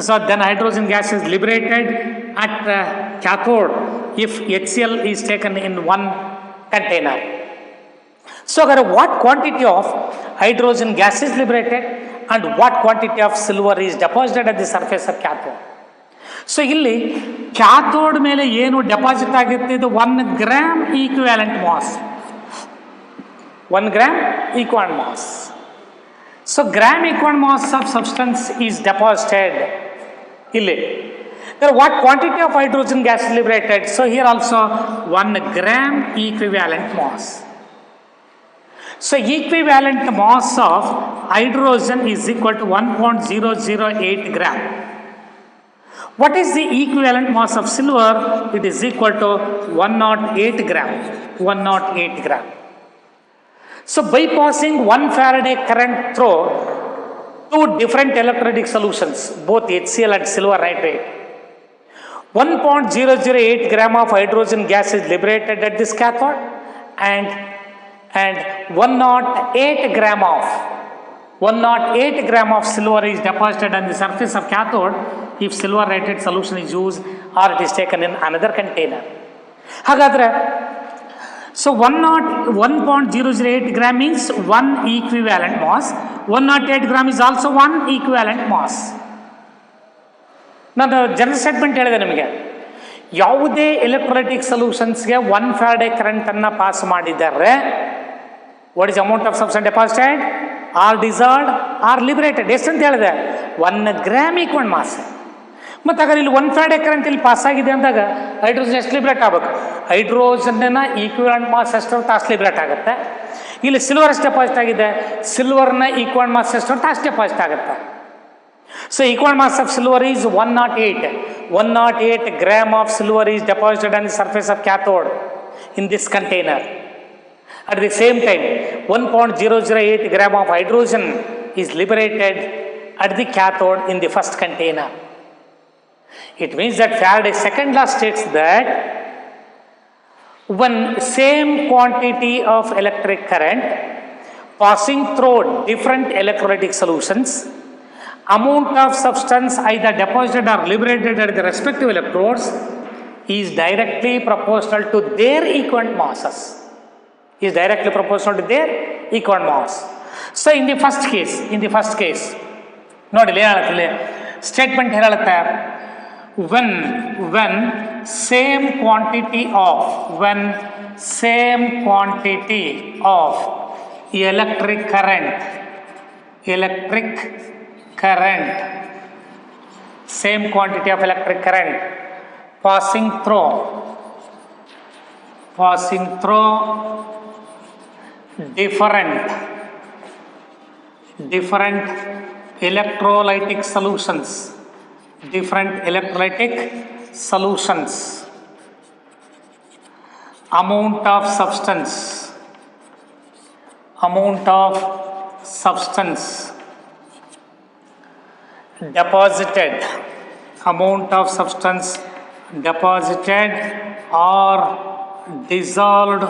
So then hydrogen gas is liberated at cathode if HCl is taken in one container. So what quantity of hydrogen gas is liberated? and what quantity of silver is deposited at the surface of cathode. So ಇಲ್ಲಿ cathode ಮೇಲೆ ಏನು deposit ಆಗುತ್ತೆ ಇದು 1 gram equivalent mass, 1 gram equal mass. So gram equal mass of substance is deposited ಇಲ್ಲಿ. What quantity of hydrogen gas is liberated? So here also 1 gram equivalent mass. So equivalent mass of hydrogen is equal to 1.008 gram. What is the equivalent mass of silver? It is equal to 108 gram. 108 gram. So by passing 1 Faraday current through two different electrolytic solutions, both HCl and silver nitrate, 1.008 gram of hydrogen gas is liberated at this cathode, and 108 gram of silver is deposited on the surface of cathode if silver nitrate solution is used or it is taken in another container. ಹಾಗಾದ್ರೆ so 1.008 gram means 1 equivalent mass, 108 gram is also 1 equivalent mass. ನಾನು general statement ಹೇಳಿದೆ ನಿಮಗೆ, ಯಾವುದೇ electrolytic ಸೊಲ್ಯೂಷನ್ಸ್ಗೆ 1 Faraday ಕರೆಂಟನ್ನು pass ಮಾಡಿದ್ದಾರೆ, what is amount of substance deposited or dissolved or liberated ಎಷ್ಟು ಅಂತ ಹೇಳಿದೆ 1 ಗ್ರಾಮ್ ಈಕ್ವಲ್ ಮಾಸ್. ಮತ್ತು ಹಾಗಾದ್ರೆ ಇಲ್ಲಿ 1 ಫ್ಯಾರಡೆ ಕರೆಂಟ್ ಇಲ್ಲಿ ಪಾಸ್ ಆಗಿದೆ ಅಂದಾಗ ಹೈಡ್ರೋಜನ್ ಎಷ್ಟು ಲಿಬ್ರೇಟ್ ಆಗಬೇಕು, ಹೈಡ್ರೋಜನ್ನ ಈಕ್ವಲೆಂಟ್ ಮಾಸ್ ಎಷ್ಟು ಅಷ್ಟು ಲಿಬ್ರೇಟ್ ಆಗುತ್ತೆ. ಇಲ್ಲಿ ಸಿಲ್ವರ್ ಎಷ್ಟು ಡೆಪಾಸಿಟ್ ಆಗಿದೆ, ಸಿಲ್ವರ್ನ ಈಕ್ವಲ್ ಮಾಸ್ ಎಷ್ಟು ಅಷ್ಟು ಡೆಪಾಸಿಟ್ ಆಗುತ್ತೆ. So equal mass of silver is 108. 108 gram of silver is deposited on the surface of cathode in this container. At the same time, 1.008 gram of hydrogen is liberated at the cathode in the first container. It means that Faraday's second law states that when same quantity of electric current passing through different electrolytic solutions, amount of substance either deposited or liberated at the respective electrodes is directly proportional to their equivalent masses. Is directly proportional to their equivalent mass. So in the first case, ನೋಡಿ ಏನು ಹೇಳುತ್ತೆ statement ಹೇಳುತ್ತೆ, when same quantity of electric current, same quantity of electric current passing through different electrolytic solutions, amount of substance deposited or dissolved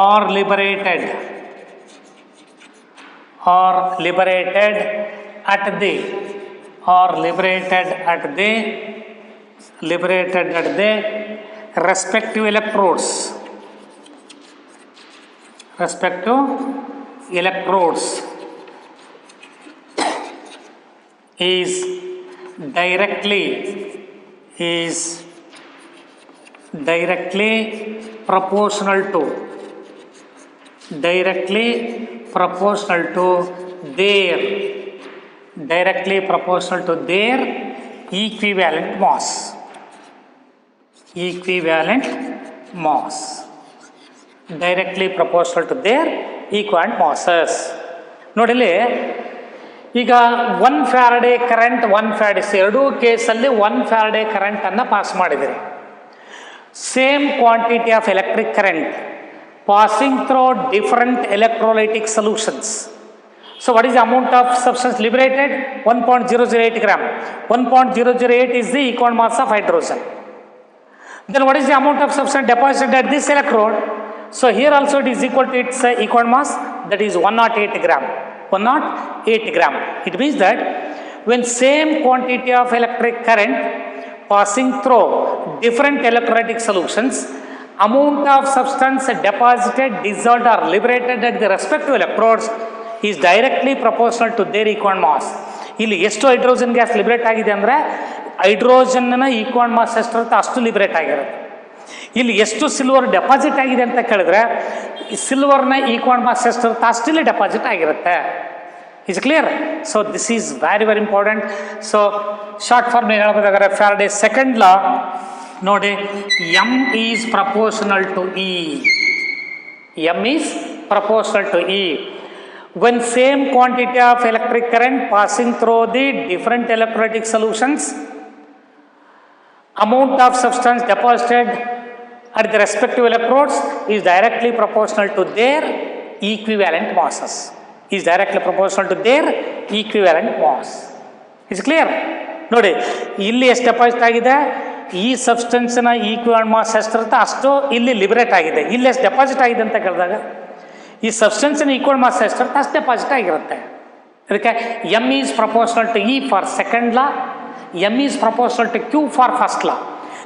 or liberated at the respective electrodes is directly proportional to their equivalent mass. Directly proportional to their equivalent masses. ನೋಡಿಲಿ ಈಗ 1 Faraday current 1 Faraday ಎರಡೂ ಕೇಸಲ್ಲಿ 1 Faraday ಕರೆಂಟನ್ನು pass ಮಾಡಿದಿರಿ. Same quantity of electric current passing through different electrolytic solutions. So what is the amount of substance liberated? 1.008 gram. 1.008 is the equivalent mass of hydrogen. Then what is the amount of substance deposited at this electrode? So here also it is equal to its equivalent mass, that is 108 gram. 108 gram. It means that when same quantity of electric current passing through different electrolytic solutions, amount of substance deposited, dissolved or liberated at the respective electrodes is directly proportional to their equal mass. ಇಲ್ಲಿ ಎಷ್ಟು hydrogen gas liberate ಆಗಿದೆ ಅಂದರೆ ಹೈಡ್ರೋಜನ್ನ equal mass ಎಷ್ಟಿರುತ್ತೆ ಅಷ್ಟು liberate ಆಗಿರುತ್ತೆ. ಇಲ್ಲಿ ಎಷ್ಟು silver deposit ಆಗಿದೆ ಅಂತ ಕೇಳಿದ್ರೆ ಸಿಲ್ವರ್ನ ಈಕ್ವಲ್ ಮಾಸ್ ಎಷ್ಟಿರುತ್ತೆ ಅಷ್ಟಿಲ್ಲಿ ಡೆಪಾಸಿಟ್ ಆಗಿರುತ್ತೆ. Is clear? So this is very very important. So short form ಹೇಳ್ಬೋದಾದ್ರೆ ಫ್ಯಾರಡೆ ಸೆಕೆಂಡ್ ಲಾ ನೋಡಿ, M is proportional to E. M is proportional to E. When same quantity of electric current passing through the different electrolytic solutions, amount of substance deposited at the respective electrodes is directly proportional to their equivalent masses. Is directly proportional to their equivalent mass. Is clear? ನೋಡಿ, ಇಲ್ಲಿ ಎಷ್ಟು deposit ಆಗಿದೆ, ಈ ಸಬ್ಸ್ಟೆನ್ಸ್ನ equal mass ಎಷ್ಟಿರುತ್ತೆ ಅಷ್ಟು ಇಲ್ಲಿ liberate ಆಗಿದೆ. ಇಲ್ಲಿ ಎಷ್ಟು ಡೆಪಾಸಿಟ್ ಆಗಿದೆ ಅಂತ ಕೇಳಿದಾಗ ಈ ಸಬ್ಸ್ಟೆನ್ಸ್ನ ಈಕ್ವಲ್ ಮಾಸ್ ಎಷ್ಟಿರುತ್ತೆ ಅಷ್ಟು ಡೆಪಾಸಿಟ್ ಆಗಿರುತ್ತೆ. ಅದಕ್ಕೆ M is proportional to E for second law, M is proportional to Q for first law.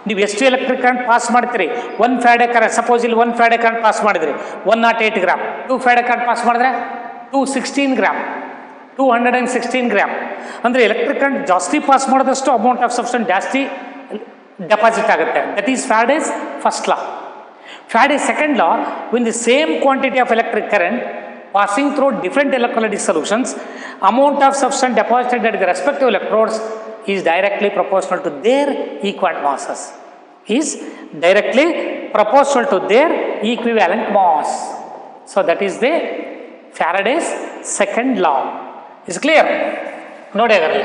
ನೀವು ಎಷ್ಟು ಎಲೆಕ್ಟ್ರಿಕ್ ಕರೆಂಟ್ ಪಾಸ್ ಮಾಡ್ತೀರಿ, 1 ಫ್ಯಾರಡೆ ಕರೆಂಟ್, ಸಪೋಸ್ ಇಲ್ಲಿ 1 ಫ್ಯಾರಡೆ ಕರೆಂಟ್ ಪಾಸ್ ಮಾಡಿದ್ರಿ 108 ಗ್ರಾಮ್, 2 ಫ್ಯಾರಡೆ ಕರೆಂಟ್ ಪಾಸ್ ಮಾಡಿದ್ರೆ 216 ಗ್ರಾಮ್, 216 ಗ್ರಾಮ್. ಅಂದರೆ electric current ಜಾಸ್ತಿ pass ಮಾಡಿದಷ್ಟು amount of substance ಜಾಸ್ತಿ ಡೆಪಾಸಿಟ್ ಆಗುತ್ತೆ. That is Faraday's first law. Faraday's second law, win the same quantity of electric current passing through different electrolytic solutions, amount of substance deposited at the respective electrodes is directly proportional to their equivalent masses. Is directly proportional to their equivalent mass. So that is the Faraday's second law. Is clear? ನೋಡಿ ಹಾಗಾದ್ರೆ.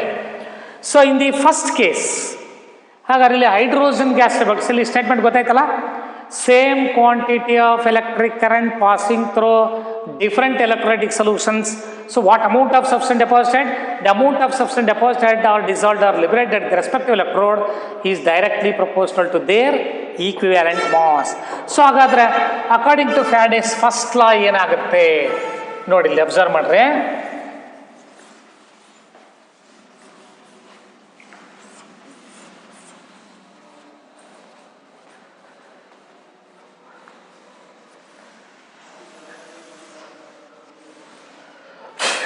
So in the first case, ಹಾಗಾದ್ರೆ ಇಲ್ಲಿ hydrogen gas ಇಲ್ಲಿ statement ಗೊತ್ತಾಯ್ತಲ್ಲ, same quantity of electric current passing through different electrolytic solutions. So what amount of substance deposited? The amount of substance deposited or dissolved or liberated at the respective electrode is directly proportional to their equivalent mass. So ಹಾಗಾದ್ರೆ according to Faraday's first law ಏನಾಗುತ್ತೆ ನೋಡಿ, ಇಲ್ಲಿ observe ಮಾಡ್ರಿ.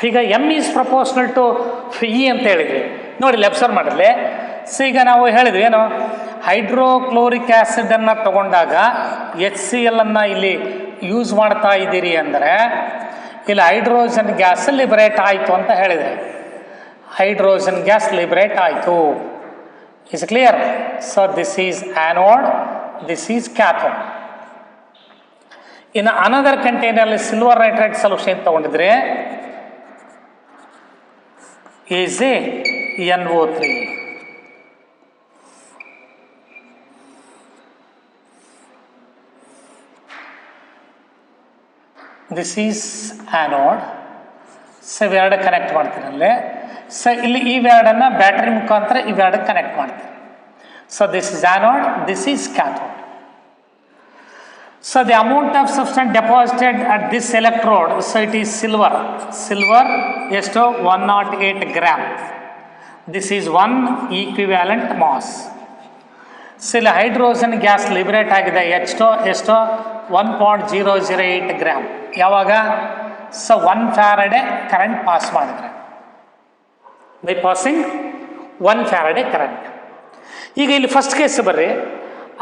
ಈಗ M is proportional to E ಅಂತ ಹೇಳಿದ್ವಿ ನೋಡಿ, observe ಮಾಡಿರಲಿ. So ಈಗ ನಾವು ಹೇಳಿದ್ವಿ ಏನು, ಹೈಡ್ರೋಕ್ಲೋರಿಕ್ ಆ್ಯಸಿಡನ್ನು ತಗೊಂಡಾಗ HCl ಅನ್ನು ಇಲ್ಲಿ ಯೂಸ್ ಮಾಡ್ತಾ ಇದ್ದೀರಿ ಅಂದರೆ ಇಲ್ಲಿ ಹೈಡ್ರೋಜನ್ ಗ್ಯಾಸ್ ಲಿಬರೇಟ್ ಆಯಿತು ಅಂತ ಹೇಳಿದರೆ, ಹೈಡ್ರೋಜನ್ ಗ್ಯಾಸ್ ಲಿಬರೇಟ್ ಆಯಿತು. Is clear? So this is anode, this is cathode. ಇನ್ನು ಅನದರ್ ಕಂಟೈನರ್ಲಿ ಸಿಲ್ವರ್ ನೈಟ್ರೇಟ್ ಸೊಲ್ಯೂಷನ್ ತಗೊಂಡಿದ್ರೆ is a NO3. This is anode. So ಇವೆರಡು ಕನೆಕ್ಟ್ ಮಾಡ್ತೀರಲ್ಲೇ. ಸೊ ಇಲ್ಲಿ ಇವೆರಡನ್ನು ಬ್ಯಾಟ್ರಿ ಮುಖಾಂತರ ಇವೆರಡು ಕನೆಕ್ಟ್ ಮಾಡ್ತೀರಿ. So this is anode, this is cathode. So the amount of substance deposited at this electrode, so it is silver. Silver ಎಷ್ಟು 108 gram. This is 1 equivalent mass. So ಇಲ್ಲಿ hydrogen gas liberate ಆಗಿದೆ ಎಷ್ಟು 1.008 gram. ಯಾವಾಗ? So 1 Faraday current pass ಮಾಡಿದ್ರೆ, by passing 1 Faraday current. ಈಗ ಇಲ್ಲಿ first case ಬರ್ರಿ,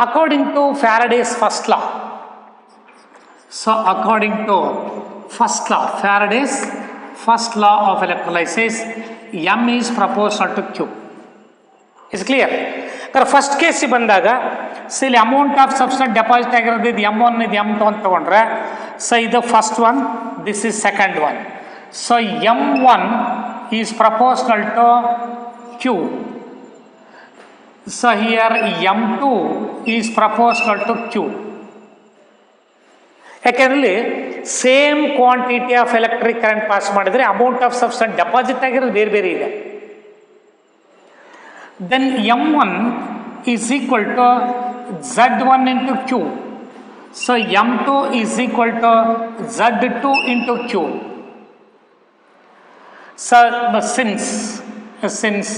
according to Faraday's first law. So according to first law, Faraday's first law of electrolysis, M is proportional to Q. Is clear? First ಕೇಸಿಗೆ ಬಂದಾಗ so ಇಲ್ಲಿ amount of substance deposit ಆಗಿರೋದು ಇದು M1 ಇದು M2 ಅಂತ ತಗೊಂಡ್ರೆ, so ಇದು first one, this is second one. So M1 is proportional to Q. So here M2 is proportional to Q. ಯಾಕೆಂದ್ರೆ same quantity of electric current pass ಮಾಡಿದರೆ amount of substance deposit ಆಗಿರೋದು ಬೇರೆ ಬೇರೆ ಇದೆ. Then M1 is equal to Z1 into Q. So M2 is equal to Z2 into Q. So since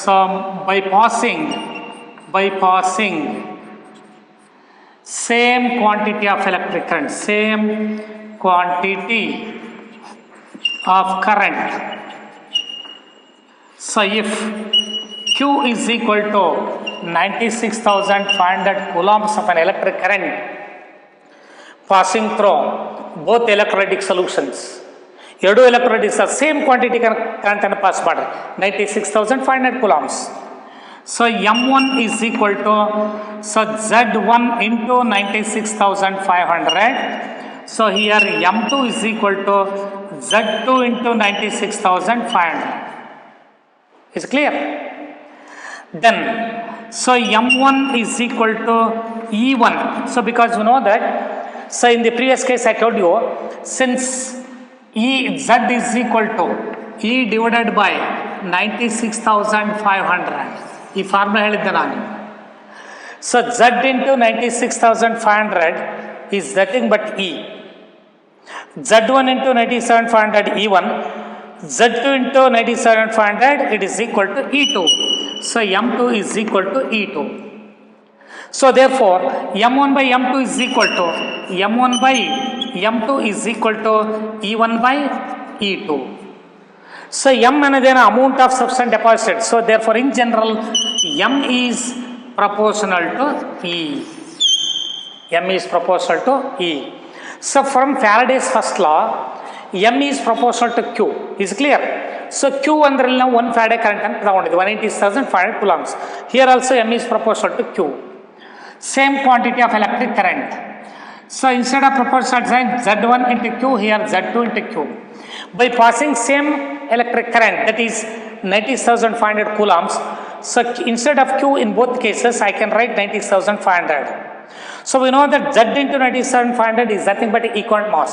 so by passing same quantity of electric current, same quantity of current. So if Q is equal to 96,500 coulombs of an electric current passing through both electrolytic solutions. ಎರಡು electrolytics same quantity current ಅನ್ನು pass ಮಾಡ್ರಿ 96,500 coulombs. So M1 is equal to Z1 into 96,500. So here M2 is equal to Z2 into 96,500. Is clear? Then so M1 is equal to E1. So because you know that, so in the previous case I told you, since Z is equal to E divided by 96,500, ಈ formula ಹೇಳಿದ್ದೆ ನಾನು. So Z into 96,500 is nothing but E. Z1 into 97,500 E1, Z2 into 97,500 it is equal to E2. So M2 is equal to E2. So therefore M1 by M2 is equal to M1 by M2 is equal to E1 by E2. So M another amount of substance deposited. So therefore in general M is proportional to E. M is proportional to E. So from Faraday's first law, M is proportional to Q. Is clear? So Q under 1 Faraday current and 180,500 coulombs. Here also M is proportional to Q. Same quantity of electric current. So instead of proportional sign Z1 into Q, here Z2 into Q. By passing same electric current, that is 90,500 coulombs. So instead of Q in both cases, I can write 90,500. So we know that Z into 97,500 is nothing but equivalent mass.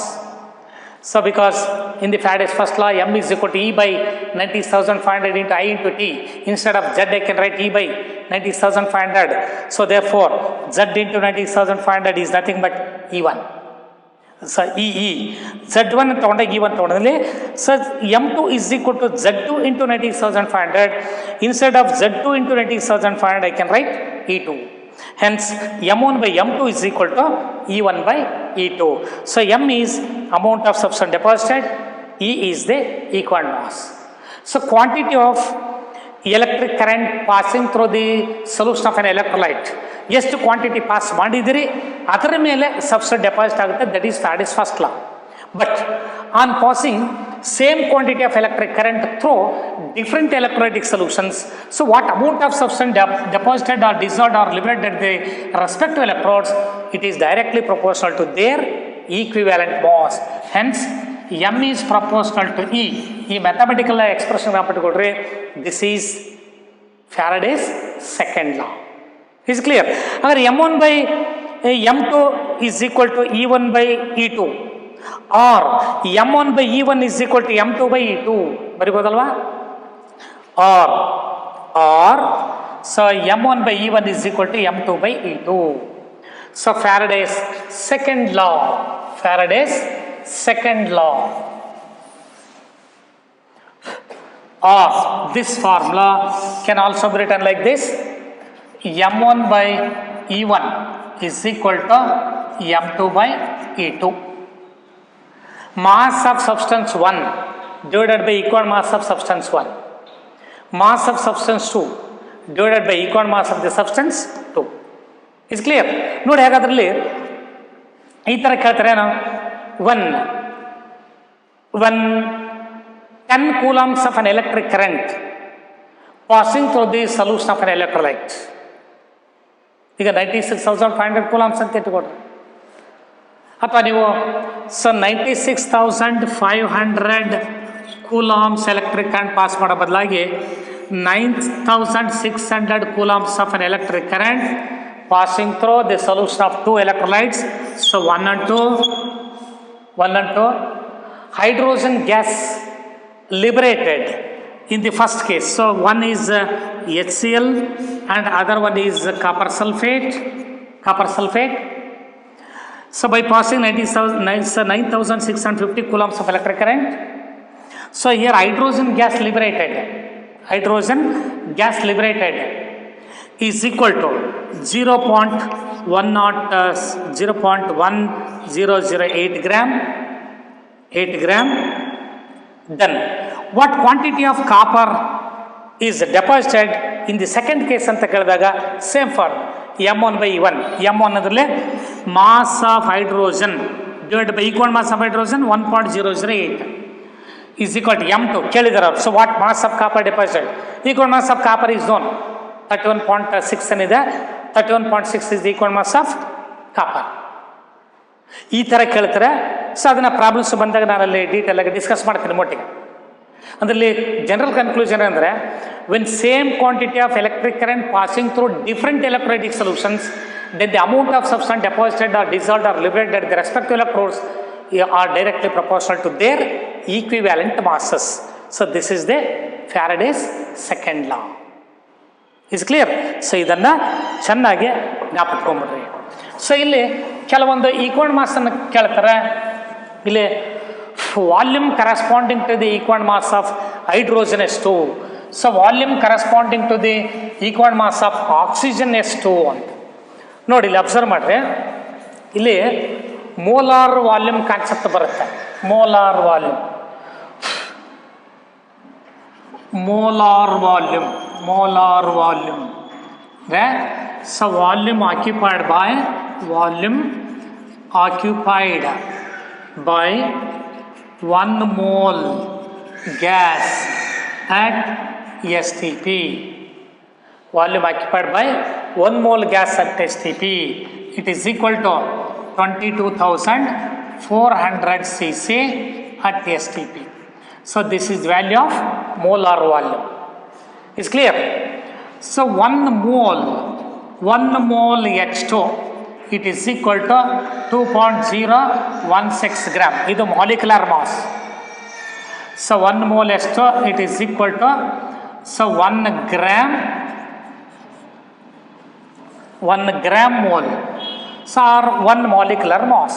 So because in the Faraday's first law, M is equal to E by 90,500 into I into T. Instead of Z, I can write E by 90,500. So therefore, Z into 90,500 is nothing but E1. So E. Z1 ತಗೊಂಡ E1 ತಗೊಂಡಲ್ಲಿ so M2 is equal to Z2 into 90,500. Instead of Z2 into 90,500, I can write E2. Hence M1 by M2 is equal to E1 by E2. So M is amount of substance deposited, E is the equivalent mass. So quantity of electric current passing through the solution of an electrolyte, ಎಷ್ಟು quantity pass ಮಾಡಿದಿರಿ ಅದರ ಮೇಲೆ substance deposit ಆಗುತ್ತೆ, that is Faraday's first law. But on passing same quantity of electric current through different electrolytic solutions, so what amount of substance deposited or dissolved or liberated the respective electrodes, it is directly proportional to their equivalent mass. Hence M is proportional to E. ಈ mathematical expression ಪಟ್ಟುಕೊಡ್ರಿ, this is Faraday's second law. Is clear? अगर M1 by M2 is equal to E1 by E2 or M1 by E1 is equal to M2 by E2 ಬರಿಬೋದಲ್ವಾ? or so M1 by E1 is equal to M2 by E2. So Faraday's second law of this formula can also be written like this: M1 by E1 is equal to M2 by E2. Mass of substance 1 divided by equal mass of substance 1. Mass of substance 2 divided by equal mass of the substance 2. Is clear? ನೋಡಿ ಹಾಗಾದ್ರಲ್ಲಿ ಈ ತರ ಕೇಳ್ತಾರೆ, one 10 coulombs of an electric current passing through the solution of an electrolyte. ಈಗ 96,500 coulombs ಅಂತ ಇಟ್ಕೊಡ್ರಿ. ಅಥವಾ ನೀವು so 96,500 coulombs electric current pass ಮಾಡೋ ಬದಲಾಗಿ 9,600 coulombs of an electric current passing through the solution of two electrolytes. So 1 and 2 hydrogen gas liberated in the first case. So one is HCl and other one is copper sulfate. So by passing 9,650 coulombs of electric current, so here hydrogen gas liberated is equal to 0.1008 gram Then what quantity of copper is deposited in the second case ಅಂತ ಕೇಳಿದಾಗ same form m1/1. m1 ಅದರಲ್ಲಿ mass of hydrogen divide by equal mass of hydrogen 1.008 is equal to m2 ಕೇಳಿದಾರೆ. So what mass of copper deposited equal mass of copper is known 31.6 ಏನಿದೆ 31.6 is equal mass of copper. ಈ ಥರ ಕೇಳ್ತಾರೆ. So ಅದನ್ನು problems ಬಂದಾಗ ನಾನು ಅಲ್ಲಿ detail ಆಗಿ ಡಿಸ್ಕಸ್ ಮಾಡ್ತೀನಿ ಮೊಟ್ಟಿಗೆ. ಅದರಲ್ಲಿ ಜನರಲ್ ಕನ್ಕ್ಲೂಷನ್ ಅಂದರೆ when same quantity of electric current passing through different electrolytic solutions then the amount of substance deposited or dissolved or liberated at the respective electrodes are directly proportional to their equivalent masses. So this is the Faraday's second law. Is clear? So ಇದನ್ನು ಚೆನ್ನಾಗಿ ಜ್ಞಾಪಿಟ್ಕೊಂಡ್ಬಿಡ್ರಿ. So ಇಲ್ಲಿ ಕೆಲವೊಂದು equal ಮಾಸನ್ನು ಕೇಳ್ತಾರೆ. ಇಲ್ಲಿ volume corresponding to the equal mass of hydrogen ಎಷ್ಟು, so volume corresponding to the equal mass of oxygen ಎಷ್ಟು ಅಂತ ನೋಡಿ. ಇಲ್ಲಿ ಅಬ್ಸರ್ವ್ ಮಾಡಿರಿ, ಇಲ್ಲಿ ಮೋಲಾರ್ ವಾಲ್ಯೂಮ್ ಕಾನ್ಸೆಪ್ಟ್ ಬರುತ್ತೆ. Molar volume, molar volume, molar volume ಅಂದರೆ so volume occupied by, volume occupied by 1 mole gas at STP. Volume occupied by 1 mole gas at STP, it is equal to 22,400 cc at STP. So this is value of molar volume. Is clear? So 1 mole H2, it is equal to 2.016 gram. This is molecular mass. So 1 mole H2, it is equal to 1 gram mole. So 1 molecular mass,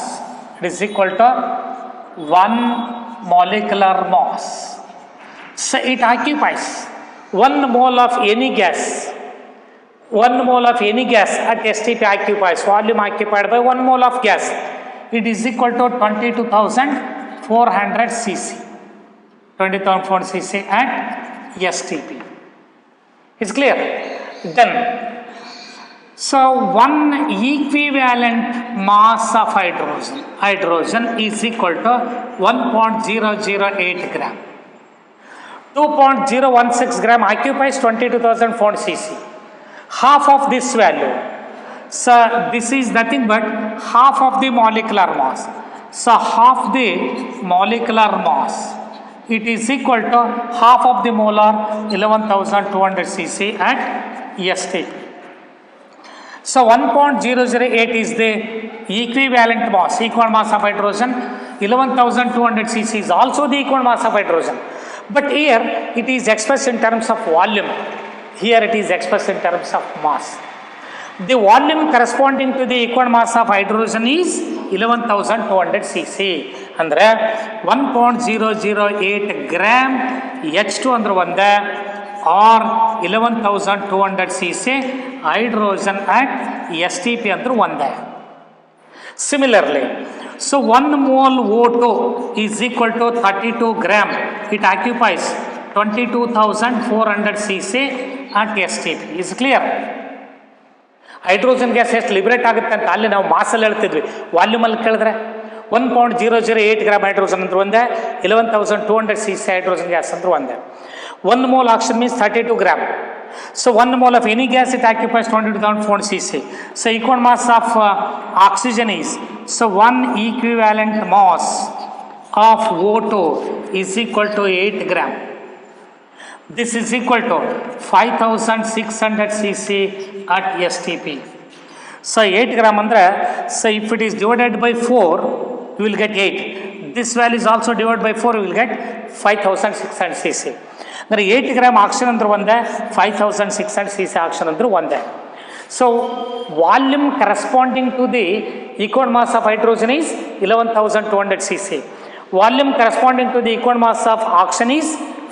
it is equal to 1 molecular mass. So it occupies 1 mole of any gas. 1 mole of any gas at STP occupies volume occupied by 1 mole of gas. It is equal to 22,400 cc. 20,400 cc at STP. It's clear? Then, so 1 equivalent mass of hydrogen is equal to 1.008 gram. 2.016 gram occupies 22,400 cc. Half of this value, so this is nothing but half of the molecular mass. So half the molecular mass, it is equal to half of the molar 11,200 cc at STP. So 1.008 is the equivalent mass, equal mass of hydrogen. 11,200 cc is also the equal mass of hydrogen. But here it is expressed in terms of volume. Here it is expressed in terms of mass. The volume corresponding to the equal mass of hydrogen is 11,200 cc. Andre 1.008 gram H2 andre ಒಂದೇ or 11,200 cc hydrogen at STP andre ಒಂದೇ. Similarly, so 1 mole O2 is equal to 32 gram. It occupies 22,400 cc at STP. Is clear? Hydrogen gas ಎಷ್ಟು liberate ಆಗುತ್ತೆ ಅಂತ ಅಲ್ಲಿ ನಾವು ಮಾಸಲ್ಲಿ ಹೇಳ್ತಿದ್ವಿ. ವಾಲ್ಯೂಮಲ್ಲಿ ಕೇಳಿದ್ರೆ 1.008 gram hydrogen ಅಂದ್ರೆ ಒಂದೇ, 11,200 cc ಹೈಡ್ರೋಜನ್ ಗ್ಯಾಸ್ ಅಂದ್ರೆ ಒಂದೇ. 1 mole oxygen means 32 gram. So 1 mole of any gas, it occupies 22,400 cc. So equal mass of oxygen is, so 1 equivalent mass of O2 is equal to 8 gram. This is equal to 5,600 cc at STP. So 8 gram andre, so if it is divided by 4, you will get 8. This value is also divided by 4, you will get 5,600 cc. Then 8 gram oxygen andre ಒಂದೇ, 5,600 cc oxygen andre ಒಂದೇ. So volume corresponding to the equal mass of hydrogen is 11,200 cc. Volume corresponding to the equal mass of oxygen is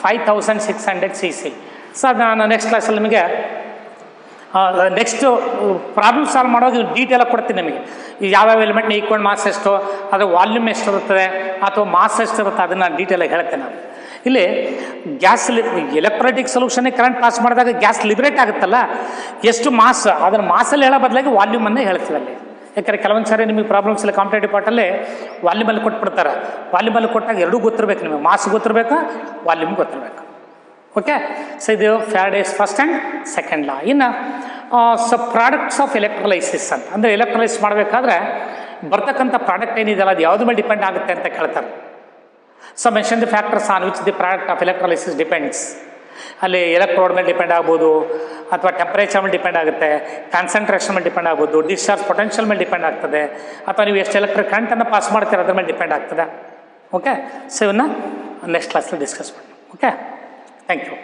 5,600 cc. So ನಾನು next ಕ್ಲಾಸಲ್ಲಿ ನಿಮಗೆ next problem solve ಮಾಡೋದು ಡೀಟೇಲಾಗಿ ಕೊಡ್ತೀನಿ ನಿಮಗೆ. ಯಾವ್ಯಾವ ಎಲಿಮೆಂಟ್ನ equal mass ಎಷ್ಟು, ಅದು ವಾಲ್ಯೂಮ್ ಎಷ್ಟಿರುತ್ತದೆ ಅಥವಾ ಮಾಸ್ ಎಷ್ಟಿರುತ್ತೆ ಅದನ್ನು ನಾನು ಡೀಟೇಲಾಗಿ ಹೇಳ್ತೇನೆ ನಾನು. ಇಲ್ಲಿ ಗ್ಯಾಸ್ ಎಲೆಕ್ಟ್ರೋಲೈಟಿಕ್ ಸೊಲ್ಯೂಷನ್ನೇ ಕರೆಂಟ್ ಪಾಸ್ ಮಾಡಿದಾಗ ಗ್ಯಾಸ್ ಲಿಬರೇಟ್ ಆಗುತ್ತಲ್ಲ, ಎಷ್ಟು ಮಾಸ್, ಅದನ್ನು ಮಾಸಲ್ಲಿ ಹೇಳೋ ಬದಲಾಗಿ ವಾಲ್ಯೂಮನ್ನೇ ಹೇಳ್ತೀವಿ ಅಲ್ಲಿ. ಯಾಕಂದರೆ ಕೆಲವೊಂದು ಸಾರಿ ನಿಮಗೆ ಪ್ರಾಬ್ಲಮ್ಸ್ ಇಲ್ಲ ಕಾಂಪಿಟೇಟಿವ್ ಪಾರ್ಟಲ್ಲೇ ವಾಲ್ಯೂಮಲ್ಲಿ ಕೊಟ್ಬಿಡ್ತಾರೆ. ವಾಲ್ಯೂಮಲ್ಲಿ ಕೊಟ್ಟಾಗ ಎರಡೂ ಗೊತ್ತಿರಬೇಕು ನಿಮಗೆ, ಮಾಸ್ ಗೊತ್ತಿರಬೇಕು, ವಾಲ್ಯೂಮ್ ಗೊತ್ತಿರಬೇಕು. ಓಕೆ, ಸೊ ಇದು ಫ್ಯಾರಡೇಸ್ ಫಸ್ಟ್ ಆ್ಯಂಡ್ ಸೆಕೆಂಡ್ ಲಾ. ಇನ್ನು ಪ್ರಾಡಕ್ಟ್ಸ್ ಆಫ್ ಎಲೆಕ್ಟ್ರೋಲೈಸಿಸ್ ಅಂತ ಅಂದರೆ ಎಲೆಕ್ಟ್ರೋಲೈಸ್ ಮಾಡಬೇಕಾದ್ರೆ ಬರ್ತಕ್ಕಂಥ ಪ್ರಾಡಕ್ಟ್ ಏನಿದೆಯಲ್ಲ ಅದು ಯಾವ್ದು ಮೇಲೆ ಡಿಪೆಂಡ್ ಆಗುತ್ತೆ ಅಂತ ಕೇಳ್ತಾರೆ. So mention the factors on which the product of electrolysis depends. ಅಲ್ಲಿ ಎಲೆಕ್ಟ್ರೋಡ್ ಮೇಲೆ ಡಿಪೆಂಡ್ ಆಗ್ಬೋದು, ಅಥವಾ ಟೆಂಪ್ರೇಚರ್ ಮೇಲೆ ಡಿಪೆಂಡ್ ಆಗುತ್ತೆ, ಕಾನ್ಸಂಟ್ರೇಷನ್ ಮೇಲೆ ಡಿಪೆಂಡ್ ಆಗ್ಬೋದು, ಡಿಸ್ಚಾರ್ಜ್ ಪೊಟೆನ್ಷಿಯಲ್ ಮೇಲೆ ಡಿಪೆಂಡ್ ಆಗ್ತದೆ, ಅಥವಾ ನೀವು ಎಷ್ಟು ಎಲೆಕ್ಟ್ರಿಕ್ ಕರೆಂಟನ್ನು ಪಾಸ್ ಮಾಡ್ತೀರ ಅದ್ರ ಮೇಲೆ ಡಿಪೆಂಡ್ ಆಗ್ತದೆ. ಓಕೆ, ಸೊ ಇವನ್ನ ನೆಕ್ಸ್ಟ್ ಕ್ಲಾಸಲ್ಲಿ ಡಿಸ್ಕಸ್ ಮಾಡಿ. Okay, thank you.